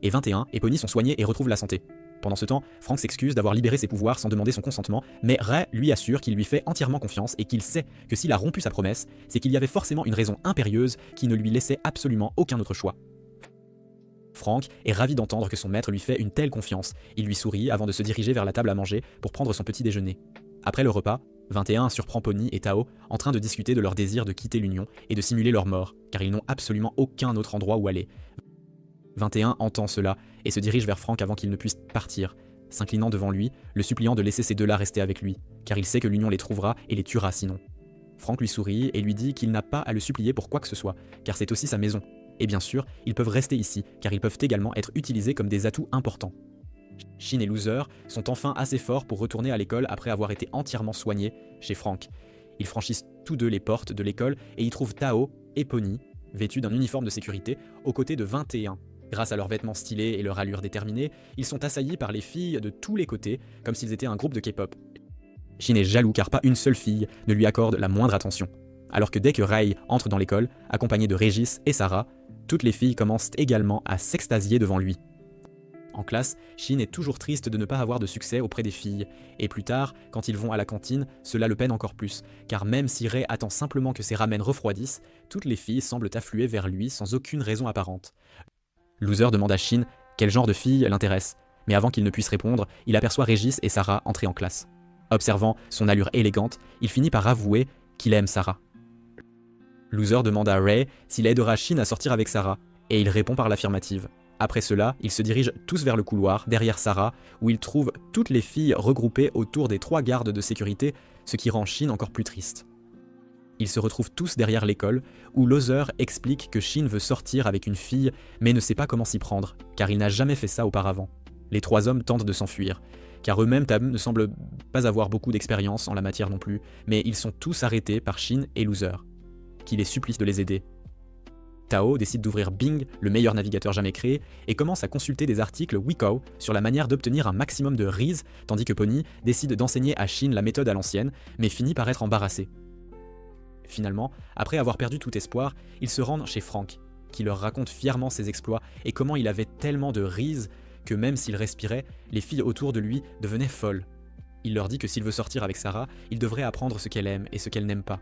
Et 21 et Pony sont soignés et retrouvent la santé. Pendant ce temps, Frank s'excuse d'avoir libéré ses pouvoirs sans demander son consentement, mais Ray lui assure qu'il lui fait entièrement confiance et qu'il sait que s'il a rompu sa promesse, c'est qu'il y avait forcément une raison impérieuse qui ne lui laissait absolument aucun autre choix. Frank est ravi d'entendre que son maître lui fait une telle confiance. Il lui sourit avant de se diriger vers la table à manger pour prendre son petit déjeuner. Après le repas, 21 surprend Pony et Tao en train de discuter de leur désir de quitter l'Union et de simuler leur mort, car ils n'ont absolument aucun autre endroit où aller. 21 entend cela et se dirige vers Frank avant qu'il ne puisse partir, s'inclinant devant lui, le suppliant de laisser ces deux-là rester avec lui, car il sait que l'Union les trouvera et les tuera sinon. Frank lui sourit et lui dit qu'il n'a pas à le supplier pour quoi que ce soit, car c'est aussi sa maison. Et bien sûr, ils peuvent rester ici, car ils peuvent également être utilisés comme des atouts importants. Shin et Loser sont enfin assez forts pour retourner à l'école après avoir été entièrement soignés chez Frank. Ils franchissent tous deux les portes de l'école et y trouvent Tao et Pony, vêtus d'un uniforme de sécurité, aux côtés de 21. Grâce à leurs vêtements stylés et leur allure déterminée, ils sont assaillis par les filles de tous les côtés, comme s'ils étaient un groupe de K-pop. Shin est jaloux car pas une seule fille ne lui accorde la moindre attention. Alors que dès que Ray entre dans l'école, accompagné de Régis et Sarah, toutes les filles commencent également à s'extasier devant lui. En classe, Shin est toujours triste de ne pas avoir de succès auprès des filles, et plus tard, quand ils vont à la cantine, cela le peine encore plus, car même si Ray attend simplement que ses ramen refroidissent, toutes les filles semblent affluer vers lui sans aucune raison apparente. Loser demande à Shin quel genre de fille l'intéresse, mais avant qu'il ne puisse répondre, il aperçoit Régis et Sarah entrer en classe. Observant son allure élégante, il finit par avouer qu'il aime Sarah. Loser demande à Ray s'il aidera Shin à sortir avec Sarah, et il répond par l'affirmative. Après cela, ils se dirigent tous vers le couloir, derrière Sarah, où ils trouvent toutes les filles regroupées autour des 3 gardes de sécurité, ce qui rend Shin encore plus triste. Ils se retrouvent tous derrière l'école, où Loser explique que Shin veut sortir avec une fille, mais ne sait pas comment s'y prendre, car il n'a jamais fait ça auparavant. Les 3 hommes tentent de s'enfuir, car eux-mêmes ne semblent pas avoir beaucoup d'expérience en la matière non plus, mais ils sont tous arrêtés par Shin et Loser, qui les supplient de les aider. Tao décide d'ouvrir Bing, le meilleur navigateur jamais créé, et commence à consulter des articles Wikow sur la manière d'obtenir un maximum de Riz, tandis que Pony décide d'enseigner à Shin la méthode à l'ancienne, mais finit par être embarrassé. Finalement, après avoir perdu tout espoir, ils se rendent chez Frank, qui leur raconte fièrement ses exploits et comment il avait tellement de Riz que même s'il respirait, les filles autour de lui devenaient folles. Il leur dit que s'il veut sortir avec Sarah, il devrait apprendre ce qu'elle aime et ce qu'elle n'aime pas.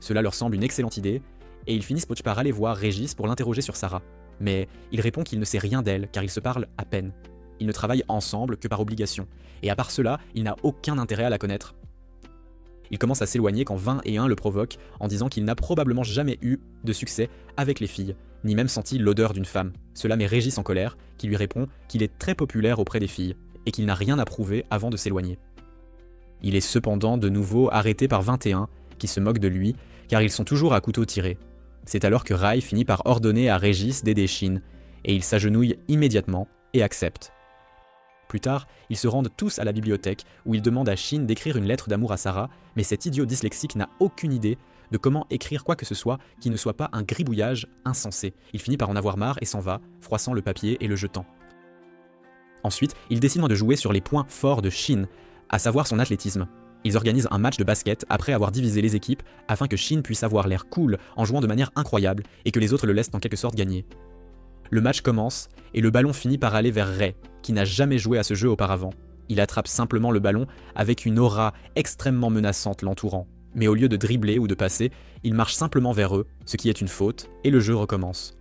Cela leur semble une excellente idée, et ils finissent par aller voir Régis pour l'interroger sur Sarah. Mais il répond qu'il ne sait rien d'elle car ils se parlent à peine. Ils ne travaillent ensemble que par obligation, et à part cela, il n'a aucun intérêt à la connaître. Il commence à s'éloigner quand 21 le provoque en disant qu'il n'a probablement jamais eu de succès avec les filles, ni même senti l'odeur d'une femme. Cela met Régis en colère, qui lui répond qu'il est très populaire auprès des filles, et qu'il n'a rien à prouver avant de s'éloigner. Il est cependant de nouveau arrêté par 21, qui se moque de lui, car ils sont toujours à couteau tiré. C'est alors que Rai finit par ordonner à Régis d'aider Shin, et il s'agenouille immédiatement et accepte. Plus tard, ils se rendent tous à la bibliothèque où ils demandent à Shin d'écrire une lettre d'amour à Sarah, mais cet idiot dyslexique n'a aucune idée de comment écrire quoi que ce soit qui ne soit pas un gribouillage insensé. Il finit par en avoir marre et s'en va, froissant le papier et le jetant. Ensuite, ils décident de jouer sur les points forts de Shin, à savoir son athlétisme. Ils organisent un match de basket après avoir divisé les équipes afin que Shin puisse avoir l'air cool en jouant de manière incroyable et que les autres le laissent en quelque sorte gagner. Le match commence et le ballon finit par aller vers Ray, qui n'a jamais joué à ce jeu auparavant. Il attrape simplement le ballon avec une aura extrêmement menaçante l'entourant. Mais au lieu de dribbler ou de passer, il marche simplement vers eux, ce qui est une faute, et le jeu recommence.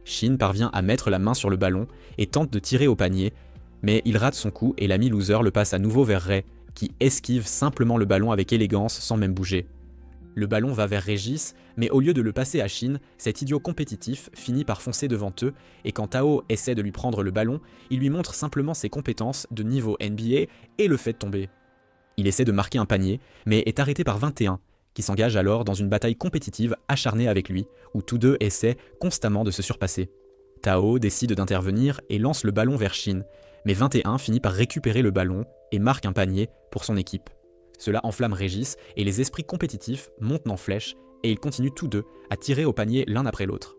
Shin parvient à mettre la main sur le ballon et tente de tirer au panier, mais il rate son coup et l'ami Loser le passe à nouveau vers Ray, qui esquive simplement le ballon avec élégance sans même bouger. Le ballon va vers Régis, mais au lieu de le passer à Shin, cet idiot compétitif finit par foncer devant eux, et quand Tao essaie de lui prendre le ballon, il lui montre simplement ses compétences de niveau NBA et le fait de tomber. Il essaie de marquer un panier, mais est arrêté par 21, qui s'engage alors dans une bataille compétitive acharnée avec lui, où tous deux essaient constamment de se surpasser. Tao décide d'intervenir et lance le ballon vers Shin, mais 21 finit par récupérer le ballon et marque un panier pour son équipe. Cela enflamme Régis et les esprits compétitifs montent en flèche et ils continuent tous deux à tirer au panier l'un après l'autre.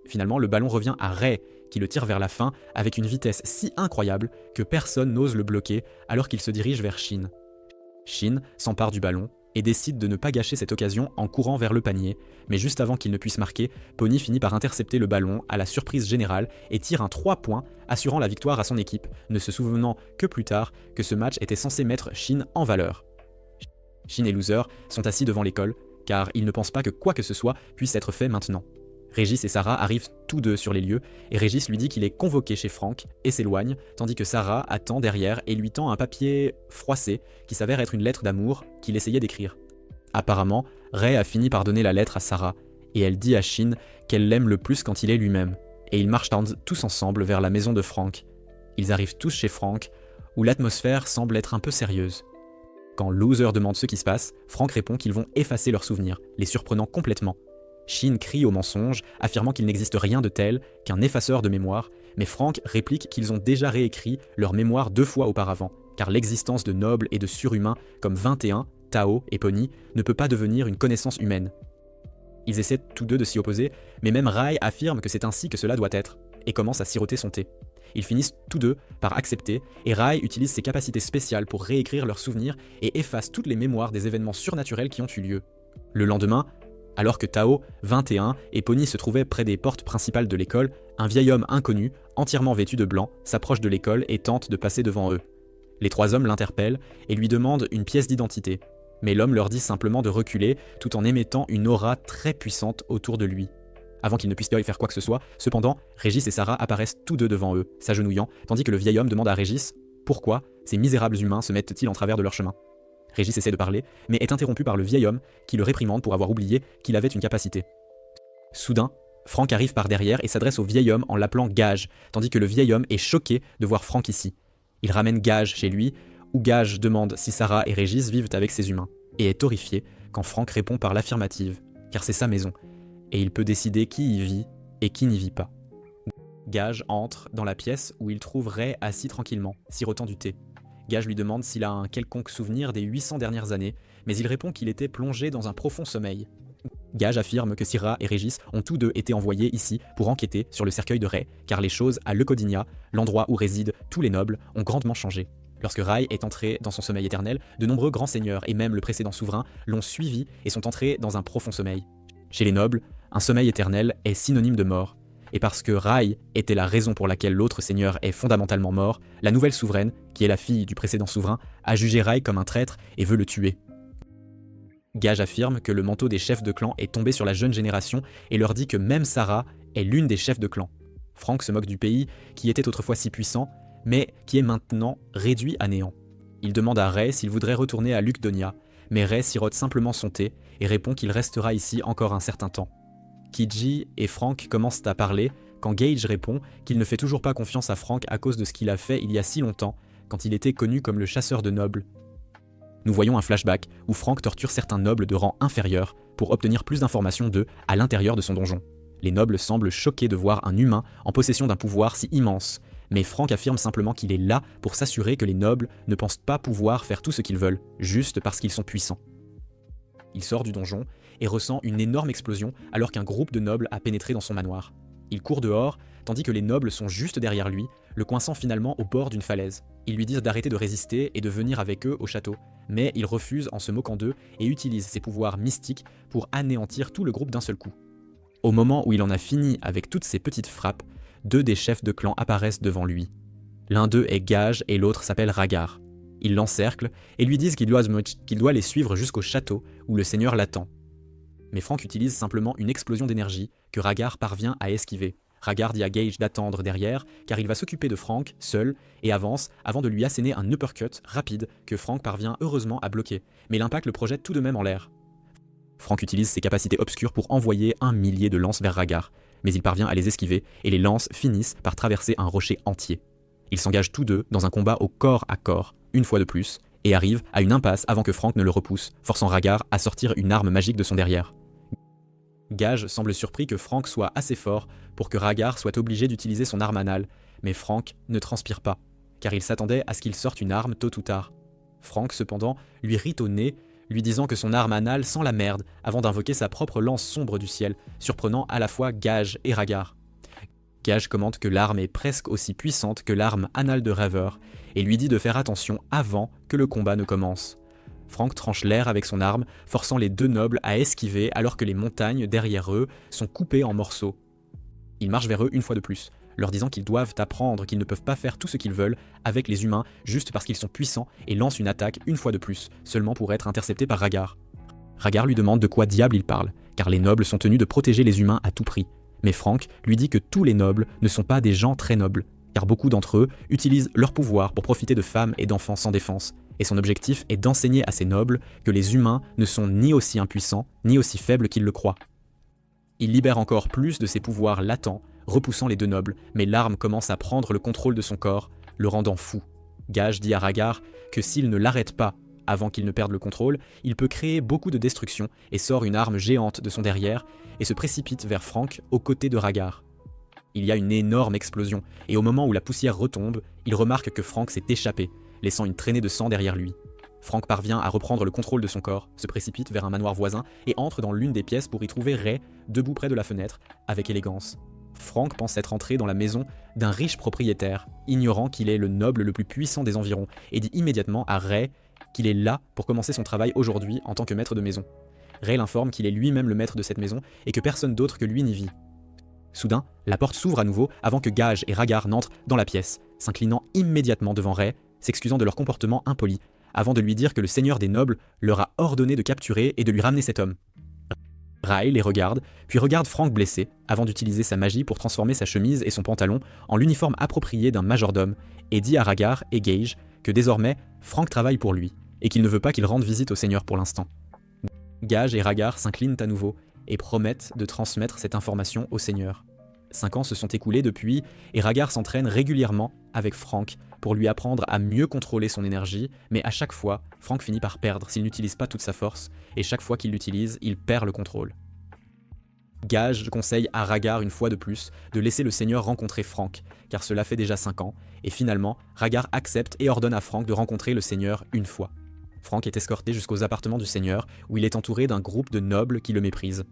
Finalement, le ballon revient à Ray qui le tire vers la fin avec une vitesse si incroyable que personne n'ose le bloquer alors qu'il se dirige vers Shin. Shin s'empare du ballon et décide de ne pas gâcher cette occasion en courant vers le panier, mais juste avant qu'il ne puisse marquer, Pony finit par intercepter le ballon à la surprise générale et tire un 3 points, assurant la victoire à son équipe, ne se souvenant que plus tard que ce match était censé mettre Shin en valeur. Shin et Loser sont assis devant l'école, car ils ne pensent pas que quoi que ce soit puisse être fait maintenant. Régis et Sarah arrivent tous deux sur les lieux, et Régis lui dit qu'il est convoqué chez Frank et s'éloigne, tandis que Sarah attend derrière et lui tend un papier froissé qui s'avère être une lettre d'amour qu'il essayait d'écrire. Apparemment, Ray a fini par donner la lettre à Sarah, et elle dit à Shin qu'elle l'aime le plus quand il est lui-même, et ils marchent tous ensemble vers la maison de Frank. Ils arrivent tous chez Frank, où l'atmosphère semble être un peu sérieuse. Quand Loser demande ce qui se passe, Frank répond qu'ils vont effacer leurs souvenirs, les surprenant complètement. Shin crie au mensonge, affirmant qu'il n'existe rien de tel qu'un effaceur de mémoire, mais Frank réplique qu'ils ont déjà réécrit leur mémoire 2 fois auparavant, car l'existence de nobles et de surhumains comme 21, Tao et Pony ne peut pas devenir une connaissance humaine. Ils essaient tous deux de s'y opposer, mais même Rai affirme que c'est ainsi que cela doit être, et commence à siroter son thé. Ils finissent tous deux par accepter, et Rai utilise ses capacités spéciales pour réécrire leurs souvenirs et efface toutes les mémoires des événements surnaturels qui ont eu lieu. Le lendemain, alors que Tao, 21 et Pony se trouvaient près des portes principales de l'école, un vieil homme inconnu, entièrement vêtu de blanc, s'approche de l'école et tente de passer devant eux. Les 3 hommes l'interpellent et lui demandent une pièce d'identité, mais l'homme leur dit simplement de reculer tout en émettant une aura très puissante autour de lui. Avant qu'ils ne puissent pas y faire quoi que ce soit, cependant, Régis et Sarah apparaissent tous deux devant eux, s'agenouillant, tandis que le vieil homme demande à Régis « Pourquoi ces misérables humains se mettent-ils en travers de leur chemin ?» Régis essaie de parler, mais est interrompu par le vieil homme qui le réprimande pour avoir oublié qu'il avait une capacité. Soudain, Frank arrive par derrière et s'adresse au vieil homme en l'appelant Gage, tandis que le vieil homme est choqué de voir Frank ici. Il ramène Gage chez lui, où Gage demande si Sarah et Régis vivent avec ces humains, et est horrifié quand Frank répond par l'affirmative, car c'est sa maison, et il peut décider qui y vit et qui n'y vit pas. Gage entre dans la pièce où il trouve Ray assis tranquillement, sirotant du thé. Gage lui demande s'il a un quelconque souvenir des 800 dernières années, mais il répond qu'il était plongé dans un profond sommeil. Gage affirme que Syrah et Régis ont tous deux été envoyés ici pour enquêter sur le cercueil de Ray, car les choses à Leucodinia, l'endroit où résident tous les nobles, ont grandement changé. Lorsque Rai est entré dans son sommeil éternel, de nombreux grands seigneurs et même le précédent souverain l'ont suivi et sont entrés dans un profond sommeil. Chez les nobles, un sommeil éternel est synonyme de mort. Et parce que Rai était la raison pour laquelle l'autre seigneur est fondamentalement mort, la nouvelle souveraine, qui est la fille du précédent souverain, a jugé Rai comme un traître et veut le tuer. Gage affirme que le manteau des chefs de clan est tombé sur la jeune génération et leur dit que même Sarah est l'une des chefs de clan. Frank se moque du pays, qui était autrefois si puissant, mais qui est maintenant réduit à néant. Il demande à Ray s'il voudrait retourner à Leucdonia, mais Ray sirote simplement son thé et répond qu'il restera ici encore un certain temps. Kiji et Frank commencent à parler quand Gage répond qu'il ne fait toujours pas confiance à Frank à cause de ce qu'il a fait il y a si longtemps, quand il était connu comme le chasseur de nobles. Nous voyons un flashback où Frank torture certains nobles de rang inférieur pour obtenir plus d'informations d'eux à l'intérieur de son donjon. Les nobles semblent choqués de voir un humain en possession d'un pouvoir si immense, mais Frank affirme simplement qu'il est là pour s'assurer que les nobles ne pensent pas pouvoir faire tout ce qu'ils veulent, juste parce qu'ils sont puissants. Il sort du donjon et ressent une énorme explosion alors qu'un groupe de nobles a pénétré dans son manoir. Il court dehors, tandis que les nobles sont juste derrière lui, le coinçant finalement au bord d'une falaise. Ils lui disent d'arrêter de résister et de venir avec eux au château, mais il refuse en se moquant d'eux et utilise ses pouvoirs mystiques pour anéantir tout le groupe d'un seul coup. Au moment où il en a fini avec toutes ces petites frappes, 2 des chefs de clan apparaissent devant lui. L'un d'eux est Gage et l'autre s'appelle Ragar. Ils l'encerclent et lui disent qu'il doit les suivre jusqu'au château où le seigneur l'attend. Mais Frank utilise simplement une explosion d'énergie que Ragar parvient à esquiver. Ragar dit à Gage d'attendre derrière car il va s'occuper de Frank seul et avance avant de lui asséner un uppercut rapide que Frank parvient heureusement à bloquer, mais l'impact le projette tout de même en l'air. Frank utilise ses capacités obscures pour envoyer 1 millier de lances vers Ragar, mais il parvient à les esquiver et les lances finissent par traverser un rocher entier. Ils s'engagent tous deux dans un combat au corps à corps, une fois de plus, et arrivent à une impasse avant que Frank ne le repousse, forçant Ragar à sortir une arme magique de son derrière. Gage semble surpris que Frank soit assez fort pour que Ragar soit obligé d'utiliser son arme anale, mais Frank ne transpire pas, car il s'attendait à ce qu'il sorte une arme tôt ou tard. Frank, cependant, lui rit au nez, lui disant que son arme anale sent la merde, avant d'invoquer sa propre lance sombre du ciel, surprenant à la fois Gage et Ragar. Gage commente que l'arme est presque aussi puissante que l'arme anale de Raver, et lui dit de faire attention avant que le combat ne commence. Frank tranche l'air avec son arme, forçant les 2 nobles à esquiver alors que les montagnes derrière eux sont coupées en morceaux. Il marche vers eux une fois de plus, leur disant qu'ils doivent apprendre qu'ils ne peuvent pas faire tout ce qu'ils veulent avec les humains juste parce qu'ils sont puissants et lance une attaque une fois de plus, seulement pour être intercepté par Ragar. Ragar lui demande de quoi diable il parle, car les nobles sont tenus de protéger les humains à tout prix. Mais Frank lui dit que tous les nobles ne sont pas des gens très nobles, car beaucoup d'entre eux utilisent leur pouvoir pour profiter de femmes et d'enfants sans défense, et son objectif est d'enseigner à ces nobles que les humains ne sont ni aussi impuissants, ni aussi faibles qu'ils le croient. Il libère encore plus de ses pouvoirs latents, repoussant les 2 nobles, mais l'arme commence à prendre le contrôle de son corps, le rendant fou. Gage dit à Ragar que s'il ne l'arrête pas Avant qu'il ne perde le contrôle, il peut créer beaucoup de destruction et sort une arme géante de son derrière et se précipite vers Frank aux côtés de Rhaegar. Il y a une énorme explosion et au moment où la poussière retombe, il remarque que Frank s'est échappé, laissant une traînée de sang derrière lui. Frank parvient à reprendre le contrôle de son corps, se précipite vers un manoir voisin et entre dans l'une des pièces pour y trouver Ray, debout près de la fenêtre, avec élégance. Frank pense être entré dans la maison d'un riche propriétaire, ignorant qu'il est le noble le plus puissant des environs, et dit immédiatement à Ray qu'il est là pour commencer son travail aujourd'hui en tant que maître de maison. Ray l'informe qu'il est lui-même le maître de cette maison et que personne d'autre que lui n'y vit. Soudain, la porte s'ouvre à nouveau avant que Gage et Rhaegar n'entrent dans la pièce, s'inclinant immédiatement devant Ray, s'excusant de leur comportement impoli, avant de lui dire que le seigneur des nobles leur a ordonné de capturer et de lui ramener cet homme. Ray les regarde, puis regarde Frank blessé, avant d'utiliser sa magie pour transformer sa chemise et son pantalon en l'uniforme approprié d'un majordome, et dit à Rhaegar et Gage que désormais, Frank travaille pour lui, et qu'il ne veut pas qu'il rende visite au seigneur pour l'instant. Gage et Rhaegar s'inclinent à nouveau, et promettent de transmettre cette information au seigneur. 5 ans se sont écoulés depuis, et Rhaegar s'entraîne régulièrement avec Frank pour lui apprendre à mieux contrôler son énergie, mais à chaque fois, Frank finit par perdre s'il n'utilise pas toute sa force, et chaque fois qu'il l'utilise, il perd le contrôle. Gage conseille à Rhaegar une fois de plus de laisser le seigneur rencontrer Frank, car cela fait déjà 5 ans, et finalement, Rhaegar accepte et ordonne à Frank de rencontrer le seigneur une fois. Frank est escorté jusqu'aux appartements du seigneur, où il est entouré d'un groupe de nobles qui le méprisent.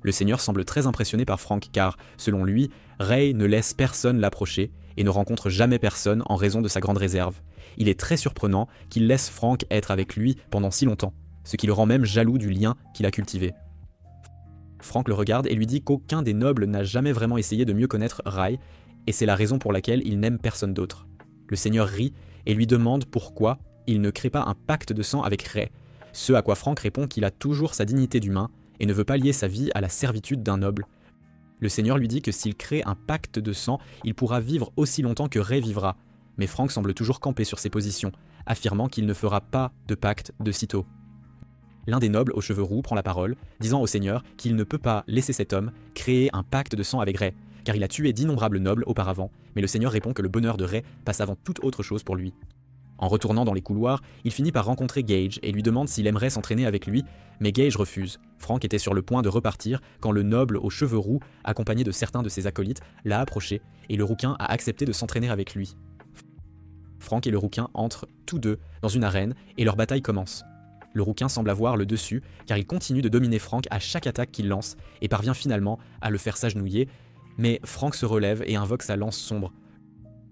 Le seigneur semble très impressionné par Frank car, selon lui, Ray ne laisse personne l'approcher et ne rencontre jamais personne en raison de sa grande réserve. Il est très surprenant qu'il laisse Frank être avec lui pendant si longtemps, ce qui le rend même jaloux du lien qu'il a cultivé. Frank le regarde et lui dit qu'aucun des nobles n'a jamais vraiment essayé de mieux connaître Ray, et c'est la raison pour laquelle il n'aime personne d'autre. Le seigneur rit et lui demande pourquoi il ne crée pas un pacte de sang avec Ray, ce à quoi Frank répond qu'il a toujours sa dignité d'humain et ne veut pas lier sa vie à la servitude d'un noble. Le seigneur lui dit que s'il crée un pacte de sang, il pourra vivre aussi longtemps que Ray vivra, mais Frank semble toujours camper sur ses positions, affirmant qu'il ne fera pas de pacte de sitôt. L'un des nobles aux cheveux roux prend la parole, disant au seigneur qu'il ne peut pas laisser cet homme créer un pacte de sang avec Ray, car il a tué d'innombrables nobles auparavant, mais le seigneur répond que le bonheur de Ray passe avant toute autre chose pour lui. En retournant dans les couloirs, il finit par rencontrer Gage et lui demande s'il aimerait s'entraîner avec lui, mais Gage refuse. Frank était sur le point de repartir quand le noble aux cheveux roux, accompagné de certains de ses acolytes, l'a approché et le rouquin a accepté de s'entraîner avec lui. Frank et le rouquin entrent tous deux dans une arène et leur bataille commence. Le rouquin semble avoir le dessus car il continue de dominer Frank à chaque attaque qu'il lance et parvient finalement à le faire s'agenouiller, mais Frank se relève et invoque sa lance sombre.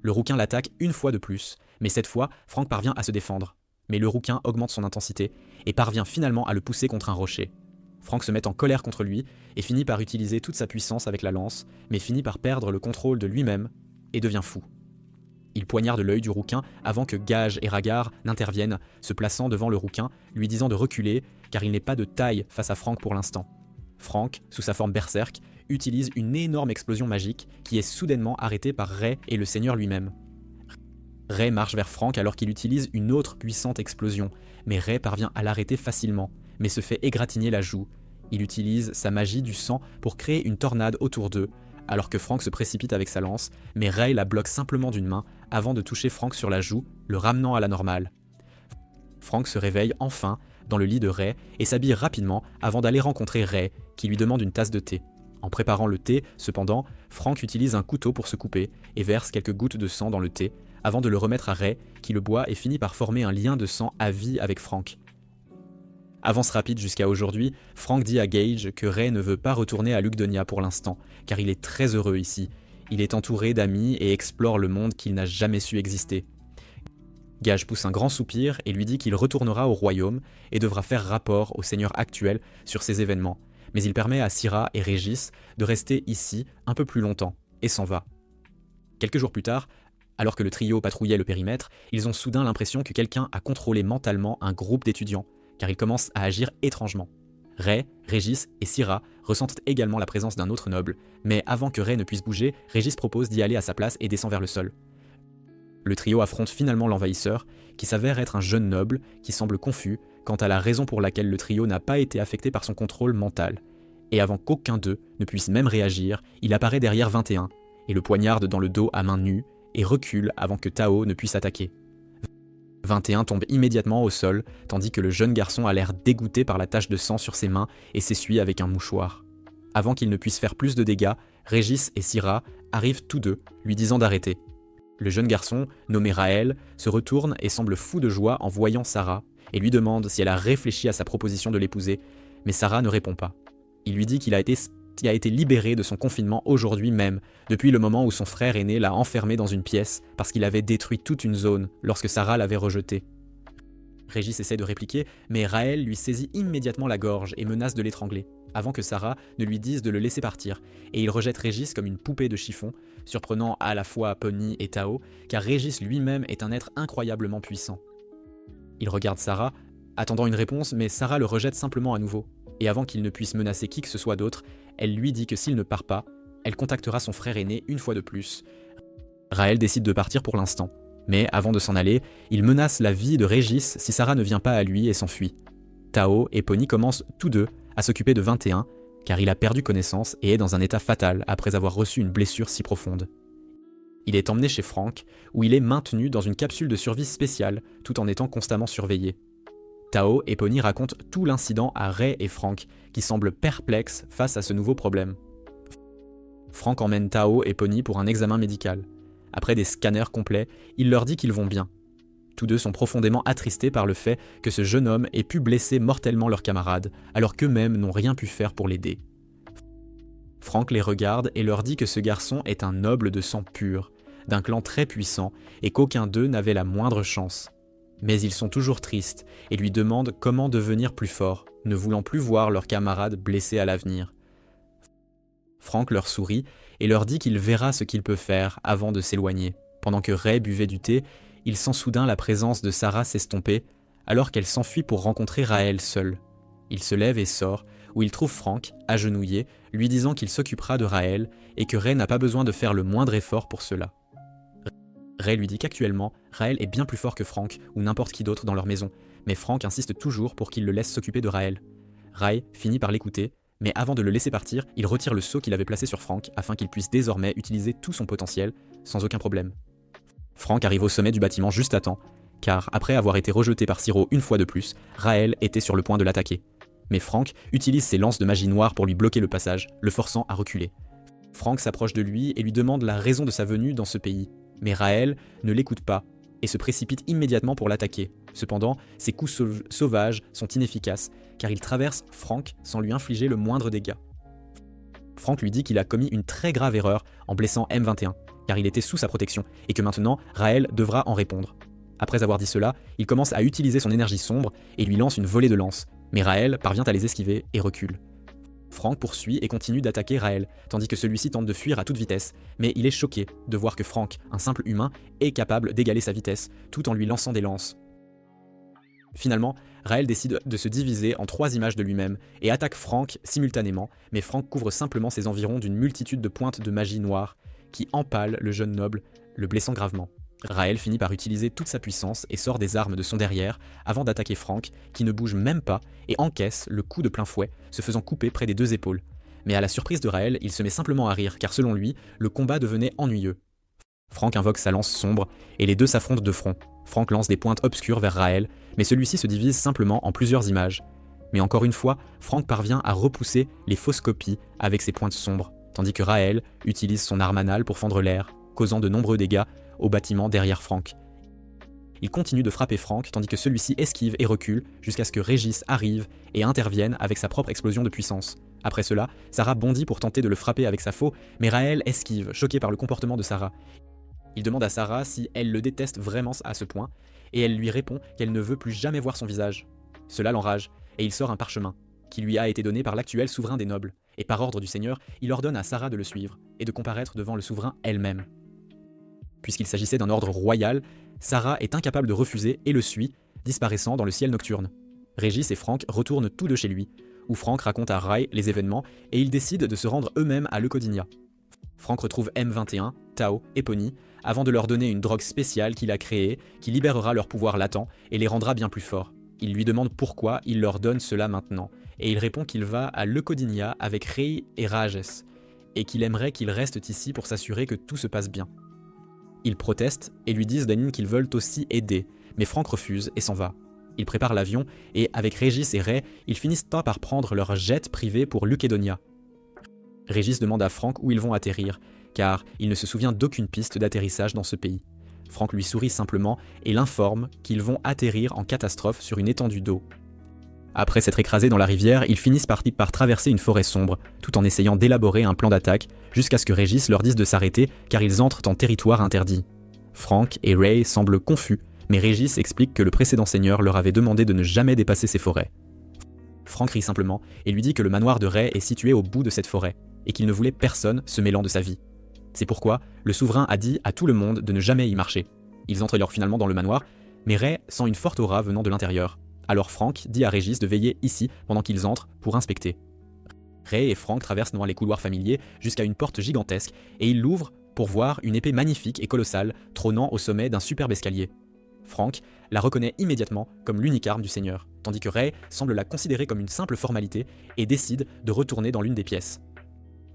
Le rouquin l'attaque une fois de plus, mais cette fois, Frank parvient à se défendre. Mais le rouquin augmente son intensité et parvient finalement à le pousser contre un rocher. Frank se met en colère contre lui et finit par utiliser toute sa puissance avec la lance, mais finit par perdre le contrôle de lui-même et devient fou. Il poignarde l'œil du rouquin avant que Gage et Rhaegar n'interviennent, se plaçant devant le rouquin, lui disant de reculer car il n'est pas de taille face à Frank pour l'instant. Frank, sous sa forme berserk, utilise une énorme explosion magique qui est soudainement arrêtée par Ray et le seigneur lui-même. Ray marche vers Frank alors qu'il utilise une autre puissante explosion, mais Ray parvient à l'arrêter facilement, mais se fait égratigner la joue. Il utilise sa magie du sang pour créer une tornade autour d'eux, alors que Frank se précipite avec sa lance, mais Ray la bloque simplement d'une main avant de toucher Frank sur la joue, le ramenant à la normale. Frank se réveille enfin dans le lit de Ray et s'habille rapidement avant d'aller rencontrer Ray, qui lui demande une tasse de thé. En préparant le thé, cependant, Frank utilise un couteau pour se couper et verse quelques gouttes de sang dans le thé, avant de le remettre à Ray, qui le boit et finit par former un lien de sang à vie avec Frank. Avance rapide jusqu'à aujourd'hui, Frank dit à Gage que Ray ne veut pas retourner à Lugdonia pour l'instant, car il est très heureux ici. Il est entouré d'amis et explore le monde qu'il n'a jamais su exister. Gage pousse un grand soupir et lui dit qu'il retournera au royaume et devra faire rapport au seigneur actuel sur ces événements, mais il permet à Syra et Régis de rester ici un peu plus longtemps, et s'en va. Quelques jours plus tard, alors que le trio patrouillait le périmètre, ils ont soudain l'impression que quelqu'un a contrôlé mentalement un groupe d'étudiants, car ils commencent à agir étrangement. Ray, Régis et Syra ressentent également la présence d'un autre noble, mais avant que Ray ne puisse bouger, Régis propose d'y aller à sa place et descend vers le sol. Le trio affronte finalement l'envahisseur, qui s'avère être un jeune noble qui semble confus quant à la raison pour laquelle le trio n'a pas été affecté par son contrôle mental. Et avant qu'aucun d'eux ne puisse même réagir, il apparaît derrière 21 et le poignarde dans le dos à main nue et recule avant que Tao ne puisse attaquer. 21 tombe immédiatement au sol, tandis que le jeune garçon a l'air dégoûté par la tache de sang sur ses mains et s'essuie avec un mouchoir. Avant qu'il ne puisse faire plus de dégâts, Régis et Syrah arrivent tous deux, lui disant d'arrêter. Le jeune garçon, nommé Raël, se retourne et semble fou de joie en voyant Sarah, et lui demande si elle a réfléchi à sa proposition de l'épouser, mais Sarah ne répond pas. Il lui dit qu'il a été libéré de son confinement aujourd'hui même, depuis le moment où son frère aîné l'a enfermé dans une pièce parce qu'il avait détruit toute une zone lorsque Sarah l'avait rejeté. Régis essaie de répliquer, mais Raël lui saisit immédiatement la gorge et menace de l'étrangler, avant que Sarah ne lui dise de le laisser partir, et il rejette Régis comme une poupée de chiffon, surprenant à la fois Pony et Tao, car Régis lui-même est un être incroyablement puissant. Il regarde Sarah, attendant une réponse, mais Sarah le rejette simplement à nouveau, et avant qu'il ne puisse menacer qui que ce soit d'autre, elle lui dit que s'il ne part pas, elle contactera son frère aîné une fois de plus. Raël décide de partir pour l'instant, mais avant de s'en aller, il menace la vie de Régis si Sarah ne vient pas à lui et s'enfuit. Tao et Pony commencent tous deux à s'occuper de 21, car il a perdu connaissance et est dans un état fatal après avoir reçu une blessure si profonde. Il est emmené chez Frank, où il est maintenu dans une capsule de survie spéciale, tout en étant constamment surveillé. Tao et Pony racontent tout l'incident à Ray et Frank, qui semblent perplexes face à ce nouveau problème. Frank emmène Tao et Pony pour un examen médical. Après des scanners complets, il leur dit qu'ils vont bien. Tous deux sont profondément attristés par le fait que ce jeune homme ait pu blesser mortellement leurs camarades, alors qu'eux-mêmes n'ont rien pu faire pour l'aider. Frank les regarde et leur dit que ce garçon est un noble de sang pur, d'un clan très puissant, et qu'aucun d'eux n'avait la moindre chance. Mais ils sont toujours tristes et lui demandent comment devenir plus forts, ne voulant plus voir leurs camarades blessés à l'avenir. Frank leur sourit et leur dit qu'il verra ce qu'il peut faire avant de s'éloigner. Pendant que Ray buvait du thé, il sent soudain la présence de Sarah s'estomper, alors qu'elle s'enfuit pour rencontrer Raël seul. Il se lève et sort, où il trouve Frank, agenouillé, lui disant qu'il s'occupera de Raël et que Ray n'a pas besoin de faire le moindre effort pour cela. Ray lui dit qu'actuellement, Raël est bien plus fort que Frank ou n'importe qui d'autre dans leur maison, mais Frank insiste toujours pour qu'il le laisse s'occuper de Raël. Ray finit par l'écouter, mais avant de le laisser partir, il retire le sceau qu'il avait placé sur Frank afin qu'il puisse désormais utiliser tout son potentiel sans aucun problème. Frank arrive au sommet du bâtiment juste à temps, car après avoir été rejeté par Siro une fois de plus, Raël était sur le point de l'attaquer. Mais Frank utilise ses lances de magie noire pour lui bloquer le passage, le forçant à reculer. Frank s'approche de lui et lui demande la raison de sa venue dans ce pays, mais Raël ne l'écoute pas et se précipite immédiatement pour l'attaquer. Cependant, ses coups sauvages sont inefficaces, car il traverse Frank sans lui infliger le moindre dégât. Frank lui dit qu'il a commis une très grave erreur en blessant M21, car il était sous sa protection, et que maintenant, Raël devra en répondre. Après avoir dit cela, il commence à utiliser son énergie sombre et lui lance une volée de lances, mais Raël parvient à les esquiver et recule. Frank poursuit et continue d'attaquer Raël, tandis que celui-ci tente de fuir à toute vitesse, mais il est choqué de voir que Frank, un simple humain, est capable d'égaler sa vitesse, tout en lui lançant des lances. Finalement, Raël décide de se diviser en 3 images de lui-même et attaque Frank simultanément, mais Frank couvre simplement ses environs d'une multitude de pointes de magie noire qui empalent le jeune noble, le blessant gravement. Raël finit par utiliser toute sa puissance et sort des armes de son derrière avant d'attaquer Frank, qui ne bouge même pas et encaisse le coup de plein fouet, se faisant couper près des 2 épaules. Mais à la surprise de Raël, il se met simplement à rire, car selon lui, le combat devenait ennuyeux. Frank invoque sa lance sombre, et les deux s'affrontent de front. Frank lance des pointes obscures vers Raël, mais celui-ci se divise simplement en plusieurs images. Mais encore une fois, Frank parvient à repousser les fausses copies avec ses pointes sombres, tandis que Raël utilise son arme anale pour fendre l'air, causant de nombreux dégâts au bâtiment derrière Frank. Il continue de frapper Frank, tandis que celui-ci esquive et recule jusqu'à ce que Régis arrive et intervienne avec sa propre explosion de puissance. Après cela, Sarah bondit pour tenter de le frapper avec sa faux, mais Raël esquive, choqué par le comportement de Sarah. Il demande à Sarah si elle le déteste vraiment à ce point, et elle lui répond qu'elle ne veut plus jamais voir son visage. Cela l'enrage, et il sort un parchemin, qui lui a été donné par l'actuel souverain des nobles, et par ordre du seigneur, il ordonne à Sarah de le suivre, et de comparaître devant le souverain elle-même. Puisqu'il s'agissait d'un ordre royal, Sarah est incapable de refuser et le suit, disparaissant dans le ciel nocturne. Régis et Frank retournent tous deux chez lui, où Frank raconte à Ray les événements et ils décident de se rendre eux-mêmes à Leucodinia. Frank retrouve M21, Tao et Pony avant de leur donner une drogue spéciale qu'il a créée qui libérera leur pouvoir latent et les rendra bien plus forts. Il lui demande pourquoi il leur donne cela maintenant et il répond qu'il va à Leucodinia avec Ray et Rages et qu'il aimerait qu'ils restent ici pour s'assurer que tout se passe bien. Ils protestent et lui disent d'Anine qu'ils veulent aussi aider, mais Franck refuse et s'en va. Il prépare l'avion et avec Régis et Ray, ils finissent par prendre leur jet privé pour Lukedonia. Régis demande à Franck où ils vont atterrir, car il ne se souvient d'aucune piste d'atterrissage dans ce pays. Franck lui sourit simplement et l'informe qu'ils vont atterrir en catastrophe sur une étendue d'eau. Après s'être écrasés dans la rivière, ils finissent par traverser une forêt sombre, tout en essayant d'élaborer un plan d'attaque, jusqu'à ce que Régis leur dise de s'arrêter car ils entrent en territoire interdit. Franck et Ray semblent confus, mais Régis explique que le précédent seigneur leur avait demandé de ne jamais dépasser ces forêts. Franck rit simplement et lui dit que le manoir de Ray est situé au bout de cette forêt, et qu'il ne voulait personne se mêlant de sa vie. C'est pourquoi le souverain a dit à tout le monde de ne jamais y marcher. Ils entrent alors finalement dans le manoir, mais Ray sent une forte aura venant de l'intérieur. Alors Franck dit à Régis de veiller ici pendant qu'ils entrent pour inspecter. Ray et Franck traversent dans les couloirs familiers jusqu'à une porte gigantesque et ils l'ouvrent pour voir une épée magnifique et colossale trônant au sommet d'un superbe escalier. Franck la reconnaît immédiatement comme l'unique arme du seigneur, tandis que Ray semble la considérer comme une simple formalité et décide de retourner dans l'une des pièces.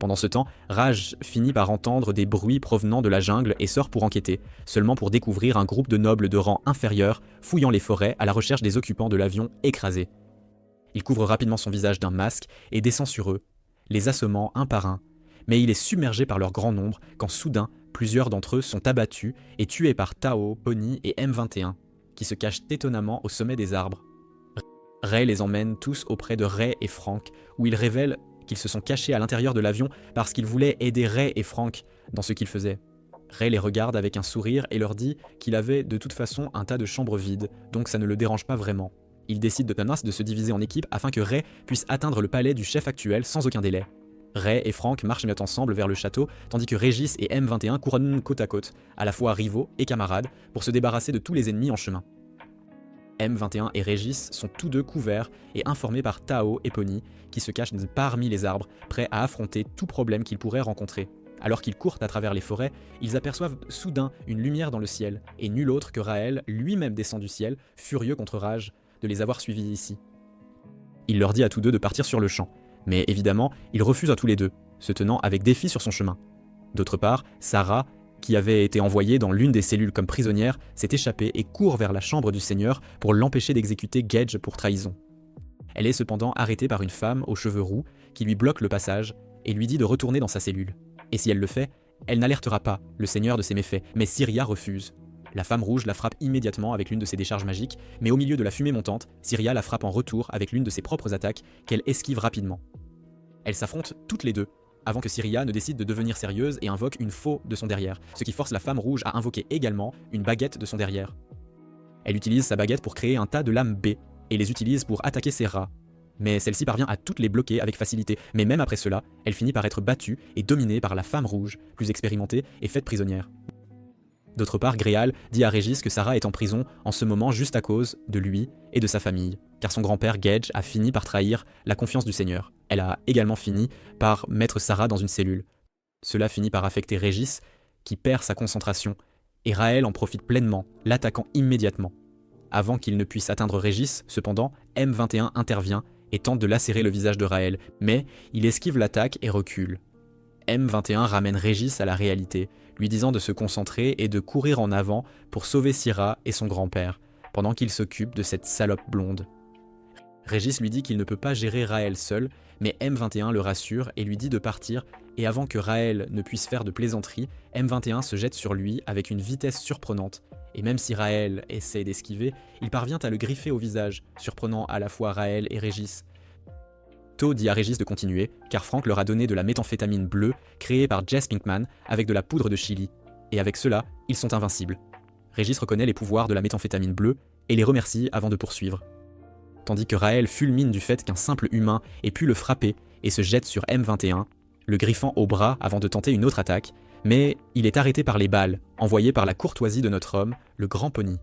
Pendant ce temps, Raj finit par entendre des bruits provenant de la jungle et sort pour enquêter, seulement pour découvrir un groupe de nobles de rang inférieur fouillant les forêts à la recherche des occupants de l'avion écrasé. Il couvre rapidement son visage d'un masque et descend sur eux, les assommant un par un, mais il est submergé par leur grand nombre quand soudain, plusieurs d'entre eux sont abattus et tués par Tao, Pony et M21, qui se cachent étonnamment au sommet des arbres. Ray les emmène tous auprès de Ray et Franck, où il révèle qu'ils se sont cachés à l'intérieur de l'avion parce qu'ils voulaient aider Ray et Franck dans ce qu'ils faisaient. Ray les regarde avec un sourire et leur dit qu'il avait de toute façon un tas de chambres vides, donc ça ne le dérange pas vraiment. Il décide de se diviser en équipes afin que Ray puisse atteindre le palais du chef actuel sans aucun délai. Ray et Franck marchent ensemble vers le château, tandis que Régis et M21 couronnent côte à côte, à la fois rivaux et camarades, pour se débarrasser de tous les ennemis en chemin. M21 et Régis sont tous deux couverts et informés par Tao et Pony, qui se cachent parmi les arbres, prêts à affronter tout problème qu'ils pourraient rencontrer. Alors qu'ils courent à travers les forêts, ils aperçoivent soudain une lumière dans le ciel, et nul autre que Raël lui-même descend du ciel, furieux contre Raj de les avoir suivis ici. Il leur dit à tous deux de partir sur le champ, mais évidemment, il refuse à tous les deux, se tenant avec défi sur son chemin. D'autre part, Sarah, qui avait été envoyée dans l'une des cellules comme prisonnière, s'est échappée et court vers la chambre du seigneur pour l'empêcher d'exécuter Gage pour trahison. Elle est cependant arrêtée par une femme aux cheveux roux qui lui bloque le passage et lui dit de retourner dans sa cellule. Et si elle le fait, elle n'alertera pas le seigneur de ses méfaits, mais Syria refuse. La femme rouge la frappe immédiatement avec l'une de ses décharges magiques, mais au milieu de la fumée montante, Syria la frappe en retour avec l'une de ses propres attaques qu'elle esquive rapidement. Elles s'affrontent toutes les deux, avant que Syria ne décide de devenir sérieuse et invoque une faux de son derrière, ce qui force la femme rouge à invoquer également une baguette de son derrière. Elle utilise sa baguette pour créer un tas de lames B, et les utilise pour attaquer ses rats. Mais celle-ci parvient à toutes les bloquer avec facilité, mais même après cela, elle finit par être battue et dominée par la femme rouge, plus expérimentée et faite prisonnière. D'autre part, Gréal dit à Régis que Sarah est en prison en ce moment juste à cause de lui et de sa famille, car son grand-père Gage a fini par trahir la confiance du Seigneur. Elle a également fini par mettre Sarah dans une cellule. Cela finit par affecter Régis, qui perd sa concentration, et Raël en profite pleinement, l'attaquant immédiatement. Avant qu'il ne puisse atteindre Régis, cependant, M21 intervient et tente de lacérer le visage de Raël, mais il esquive l'attaque et recule. M21 ramène Régis à la réalité, lui disant de se concentrer et de courir en avant pour sauver Syra et son grand-père, pendant qu'il s'occupe de cette salope blonde. Régis lui dit qu'il ne peut pas gérer Raël seul, mais M21 le rassure et lui dit de partir, et avant que Raël ne puisse faire de plaisanterie, M21 se jette sur lui avec une vitesse surprenante, et même si Raël essaie d'esquiver, il parvient à le griffer au visage, surprenant à la fois Raël et Régis. To dit à Régis de continuer, car Franck leur a donné de la méthamphétamine bleue créée par Jess Pinkman avec de la poudre de chili, et avec cela, ils sont invincibles. Régis reconnaît les pouvoirs de la méthamphétamine bleue et les remercie avant de poursuivre. Tandis que Raël fulmine du fait qu'un simple humain ait pu le frapper et se jette sur M21, le griffant au bras avant de tenter une autre attaque, mais il est arrêté par les balles, envoyées par la courtoisie de notre homme, le grand Pony.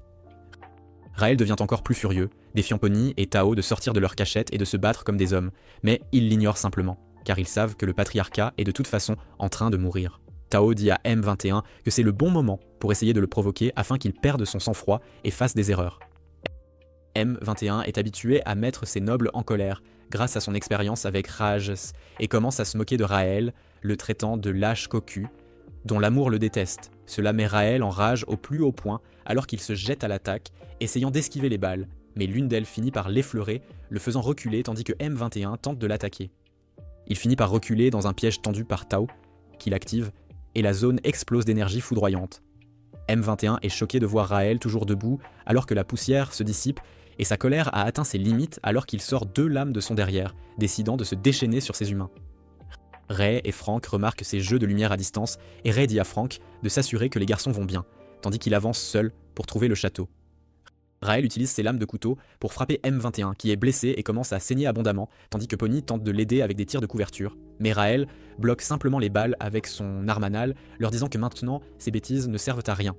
Raël devient encore plus furieux, défiant Pony et Tao de sortir de leur cachette et de se battre comme des hommes, mais ils l'ignorent simplement, car ils savent que le patriarcat est de toute façon en train de mourir. Tao dit à M21 que c'est le bon moment pour essayer de le provoquer afin qu'il perde son sang-froid et fasse des erreurs. M21 est habitué à mettre ses nobles en colère, grâce à son expérience avec Rajas, et commence à se moquer de Raël, le traitant de lâche cocu, dont l'amour le déteste. Cela met Raël en rage au plus haut point alors qu'il se jette à l'attaque, essayant d'esquiver les balles, mais l'une d'elles finit par l'effleurer, le faisant reculer tandis que M21 tente de l'attaquer. Il finit par reculer dans un piège tendu par Tao, qu'il active, et la zone explose d'énergie foudroyante. M21 est choqué de voir Raël toujours debout alors que la poussière se dissipe et sa colère a atteint ses limites alors qu'il sort 2 lames de son derrière, décidant de se déchaîner sur ses humains. Ray et Frank remarquent ces jeux de lumière à distance et Ray dit à Frank de s'assurer que les garçons vont bien, tandis qu'il avance seul pour trouver le château. Raël utilise ses lames de couteau pour frapper M21 qui est blessé et commence à saigner abondamment, tandis que Pony tente de l'aider avec des tirs de couverture. Mais Raël bloque simplement les balles avec son arme anale, leur disant que maintenant ces bêtises ne servent à rien.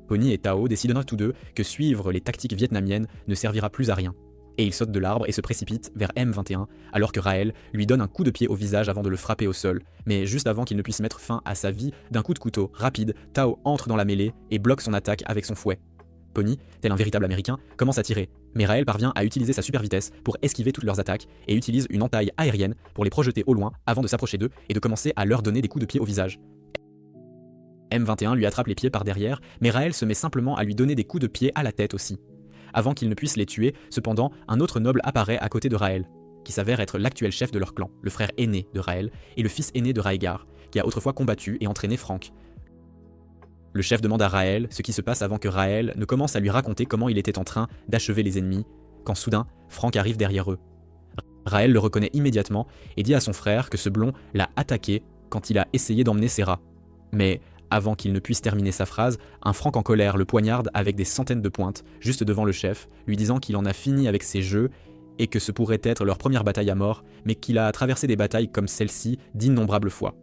Pony et Tao décident tous deux que suivre les tactiques vietnamiennes ne servira plus à rien. Et ils sautent de l'arbre et se précipitent vers M21 alors que Raël lui donne un coup de pied au visage avant de le frapper au sol. Mais juste avant qu'il ne puisse mettre fin à sa vie d'un coup de couteau rapide, Tao entre dans la mêlée et bloque son attaque avec son fouet. Pony, tel un véritable américain, commence à tirer, mais Raël parvient à utiliser sa super vitesse pour esquiver toutes leurs attaques et utilise une entaille aérienne pour les projeter au loin avant de s'approcher d'eux et de commencer à leur donner des coups de pied au visage. M21 lui attrape les pieds par derrière, mais Raël se met simplement à lui donner des coups de pied à la tête aussi. Avant qu'il ne puisse les tuer, cependant, un autre noble apparaît à côté de Raël, qui s'avère être l'actuel chef de leur clan, le frère aîné de Raël et le fils aîné de Raegar, qui a autrefois combattu et entraîné Frank. Le chef demande à Raël ce qui se passe avant que Raël ne commence à lui raconter comment il était en train d'achever les ennemis, quand soudain, Frank arrive derrière eux. Raël le reconnaît immédiatement et dit à son frère que ce blond l'a attaqué quand il a essayé d'emmener ses rats. Mais avant qu'il ne puisse terminer sa phrase, un Frank en colère le poignarde avec des centaines de pointes, juste devant le chef, lui disant qu'il en a fini avec ses jeux et que ce pourrait être leur première bataille à mort, mais qu'il a traversé des batailles comme celle-ci d'innombrables fois.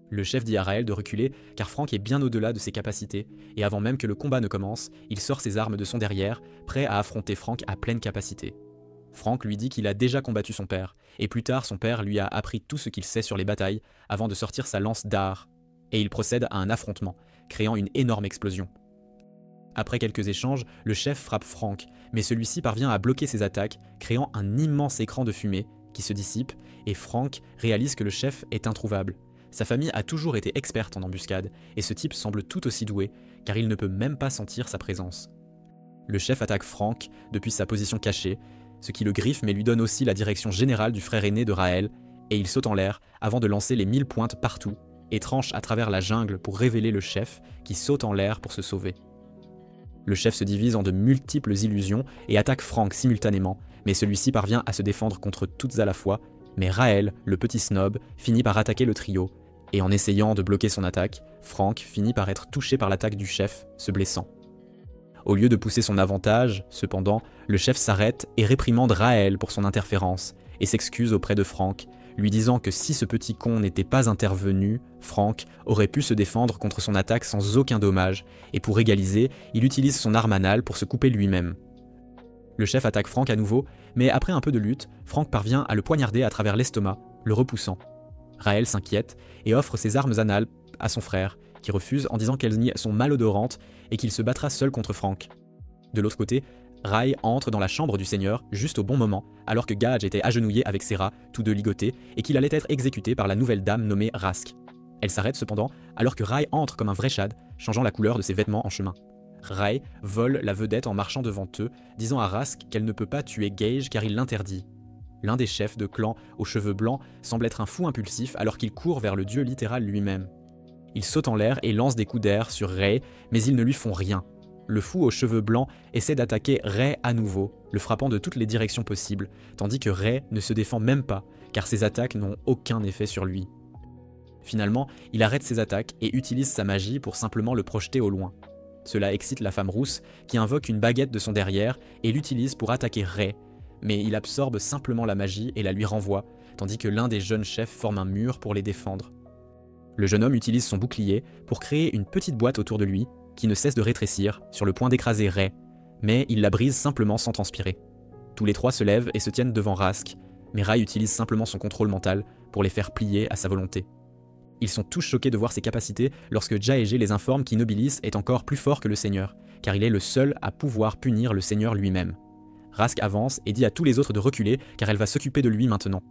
Le chef dit à Raël de reculer car Frank est bien au-delà de ses capacités, et avant même que le combat ne commence, il sort ses armes de son derrière, prêt à affronter Frank à pleine capacité. Frank lui dit qu'il a déjà combattu son père, et plus tard son père lui a appris tout ce qu'il sait sur les batailles avant de sortir sa lance d'art, et il procède à un affrontement, créant une énorme explosion. Après quelques échanges, le chef frappe Frank, mais celui-ci parvient à bloquer ses attaques, créant un immense écran de fumée qui se dissipe, et Frank réalise que le chef est introuvable. Sa famille a toujours été experte en embuscade, et ce type semble tout aussi doué, car il ne peut même pas sentir sa présence. Le chef attaque Frank depuis sa position cachée, ce qui le griffe mais lui donne aussi la direction générale du frère aîné de Raël, et il saute en l'air avant de lancer les 1000 pointes partout, et tranche à travers la jungle pour révéler le chef qui saute en l'air pour se sauver. Le chef se divise en de multiples illusions et attaque Frank simultanément, mais celui-ci parvient à se défendre contre toutes à la fois, mais Raël, le petit snob, finit par attaquer le trio, et en essayant de bloquer son attaque, Frank finit par être touché par l'attaque du chef, se blessant. Au lieu de pousser son avantage, cependant, le chef s'arrête et réprimande Raël pour son interférence, et s'excuse auprès de Frank, lui disant que si ce petit con n'était pas intervenu, Frank aurait pu se défendre contre son attaque sans aucun dommage, et pour égaliser, il utilise son arme anale pour se couper lui-même. Le chef attaque Frank à nouveau, mais après un peu de lutte, Frank parvient à le poignarder à travers l'estomac, le repoussant. Raël s'inquiète et offre ses armes anales à son frère, qui refuse en disant qu'elles sont malodorantes et qu'il se battra seul contre Frank. De l'autre côté, Rai entre dans la chambre du seigneur juste au bon moment, alors que Gage était agenouillé avec ses rats, tous deux ligotés, et qu'il allait être exécuté par la nouvelle dame nommée Rask. Elle s'arrête cependant, alors que Rai entre comme un vrai Chad, changeant la couleur de ses vêtements en chemin. Rai vole la vedette en marchant devant eux, disant à Rask qu'elle ne peut pas tuer Gage car il l'interdit. L'un des chefs de clan aux cheveux blancs semble être un fou impulsif alors qu'il court vers le dieu littéral lui-même. Il saute en l'air et lance des coups d'air sur Ray, mais ils ne lui font rien. Le fou aux cheveux blancs essaie d'attaquer Ray à nouveau, le frappant de toutes les directions possibles, tandis que Ray ne se défend même pas, car ses attaques n'ont aucun effet sur lui. Finalement, il arrête ses attaques et utilise sa magie pour simplement le projeter au loin. Cela excite la femme rousse, qui invoque une baguette de son derrière et l'utilise pour attaquer Ray, mais il absorbe simplement la magie et la lui renvoie, tandis que l'un des jeunes chefs forme un mur pour les défendre. Le jeune homme utilise son bouclier pour créer une petite boîte autour de lui, qui ne cesse de rétrécir, sur le point d'écraser Ray, mais il la brise simplement sans transpirer. Tous les trois se lèvent et se tiennent devant Rask, mais Rai utilise simplement son contrôle mental pour les faire plier à sa volonté. Ils sont tous choqués de voir ses capacités lorsque Jaege les informe qu'Inobilis est encore plus fort que le Seigneur, car il est le seul à pouvoir punir le Seigneur lui-même. Rask avance et dit à tous les autres de reculer car elle va s'occuper de lui maintenant.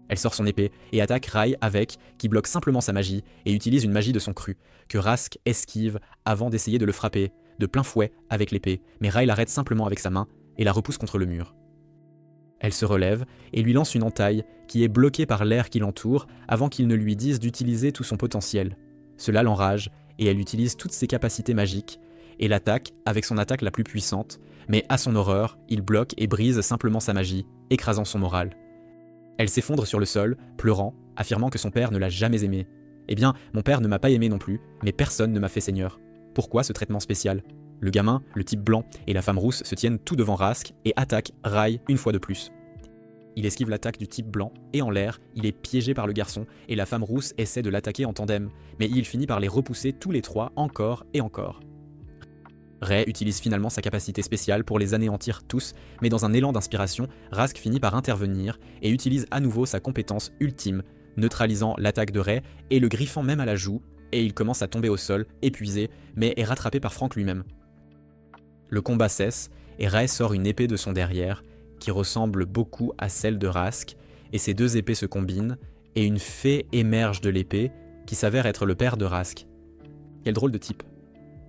Elle sort son épée et attaque Rai avec, qui bloque simplement sa magie et utilise une magie de son cru, que Rask esquive avant d'essayer de le frapper, de plein fouet avec l'épée, mais Rai l'arrête simplement avec sa main et la repousse contre le mur. Elle se relève et lui lance une entaille qui est bloquée par l'air qui l'entoure avant qu'il ne lui dise d'utiliser tout son potentiel. Cela l'enrage et elle utilise toutes ses capacités magiques et l'attaque avec son attaque la plus puissante, mais à son horreur, il bloque et brise simplement sa magie, écrasant son moral. Elle s'effondre sur le sol, pleurant, affirmant que son père ne l'a jamais aimée. Eh bien, mon père ne m'a pas aimé non plus, mais personne ne m'a fait seigneur. Pourquoi ce traitement spécial ? Le gamin, le type blanc et la femme rousse se tiennent tout devant Rask et attaquent Rai une fois de plus. Il esquive l'attaque du type blanc et en l'air, il est piégé par le garçon et la femme rousse essaie de l'attaquer en tandem, mais il finit par les repousser tous les trois encore et encore. Rai utilise finalement sa capacité spéciale pour les anéantir tous, mais dans un élan d'inspiration, Rask finit par intervenir et utilise à nouveau sa compétence ultime, neutralisant l'attaque de Rai et le griffant même à la joue, et il commence à tomber au sol, épuisé, mais est rattrapé par Frank lui-même. Le combat cesse, et Rai sort une épée de son derrière, qui ressemble beaucoup à celle de Rask, et ces deux épées se combinent, et une fée émerge de l'épée, qui s'avère être le père de Rask. Quel drôle de type.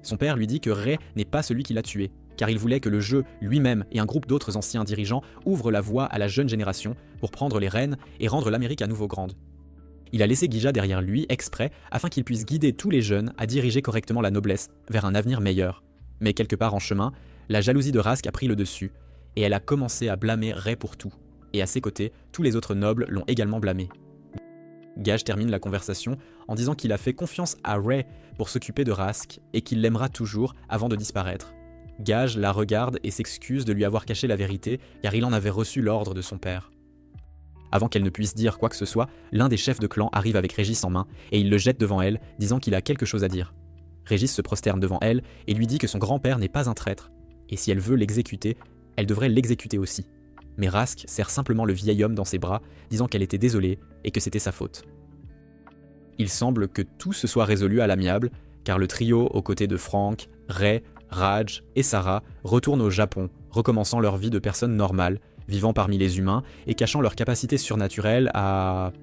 Son père lui dit que Rai n'est pas celui qui l'a tué, car il voulait que le jeu lui-même et un groupe d'autres anciens dirigeants ouvrent la voie à la jeune génération pour prendre les rênes et rendre l'Amérique à nouveau grande. Il a laissé Gija derrière lui exprès afin qu'il puisse guider tous les jeunes à diriger correctement la noblesse vers un avenir meilleur. Mais quelque part en chemin, la jalousie de Rask a pris le dessus, et elle a commencé à blâmer Rai pour tout, et à ses côtés, tous les autres nobles l'ont également blâmé. Gage termine la conversation en disant qu'il a fait confiance à Rai pour s'occuper de Rask et qu'il l'aimera toujours avant de disparaître. Gage la regarde et s'excuse de lui avoir caché la vérité car il en avait reçu l'ordre de son père. Avant qu'elle ne puisse dire quoi que ce soit, l'un des chefs de clan arrive avec Régis en main et il le jette devant elle, disant qu'il a quelque chose à dire. Régis se prosterne devant elle et lui dit que son grand-père n'est pas un traître, et si elle veut l'exécuter, elle devrait l'exécuter aussi. Mais Rask serre simplement le vieil homme dans ses bras, disant qu'elle était désolée et que c'était sa faute. Il semble que tout se soit résolu à l'amiable, car le trio aux côtés de Frank, Rai, Raj et Sarah retournent au Japon, recommençant leur vie de personnes normales, vivant parmi les humains et cachant leur capacité surnaturelle à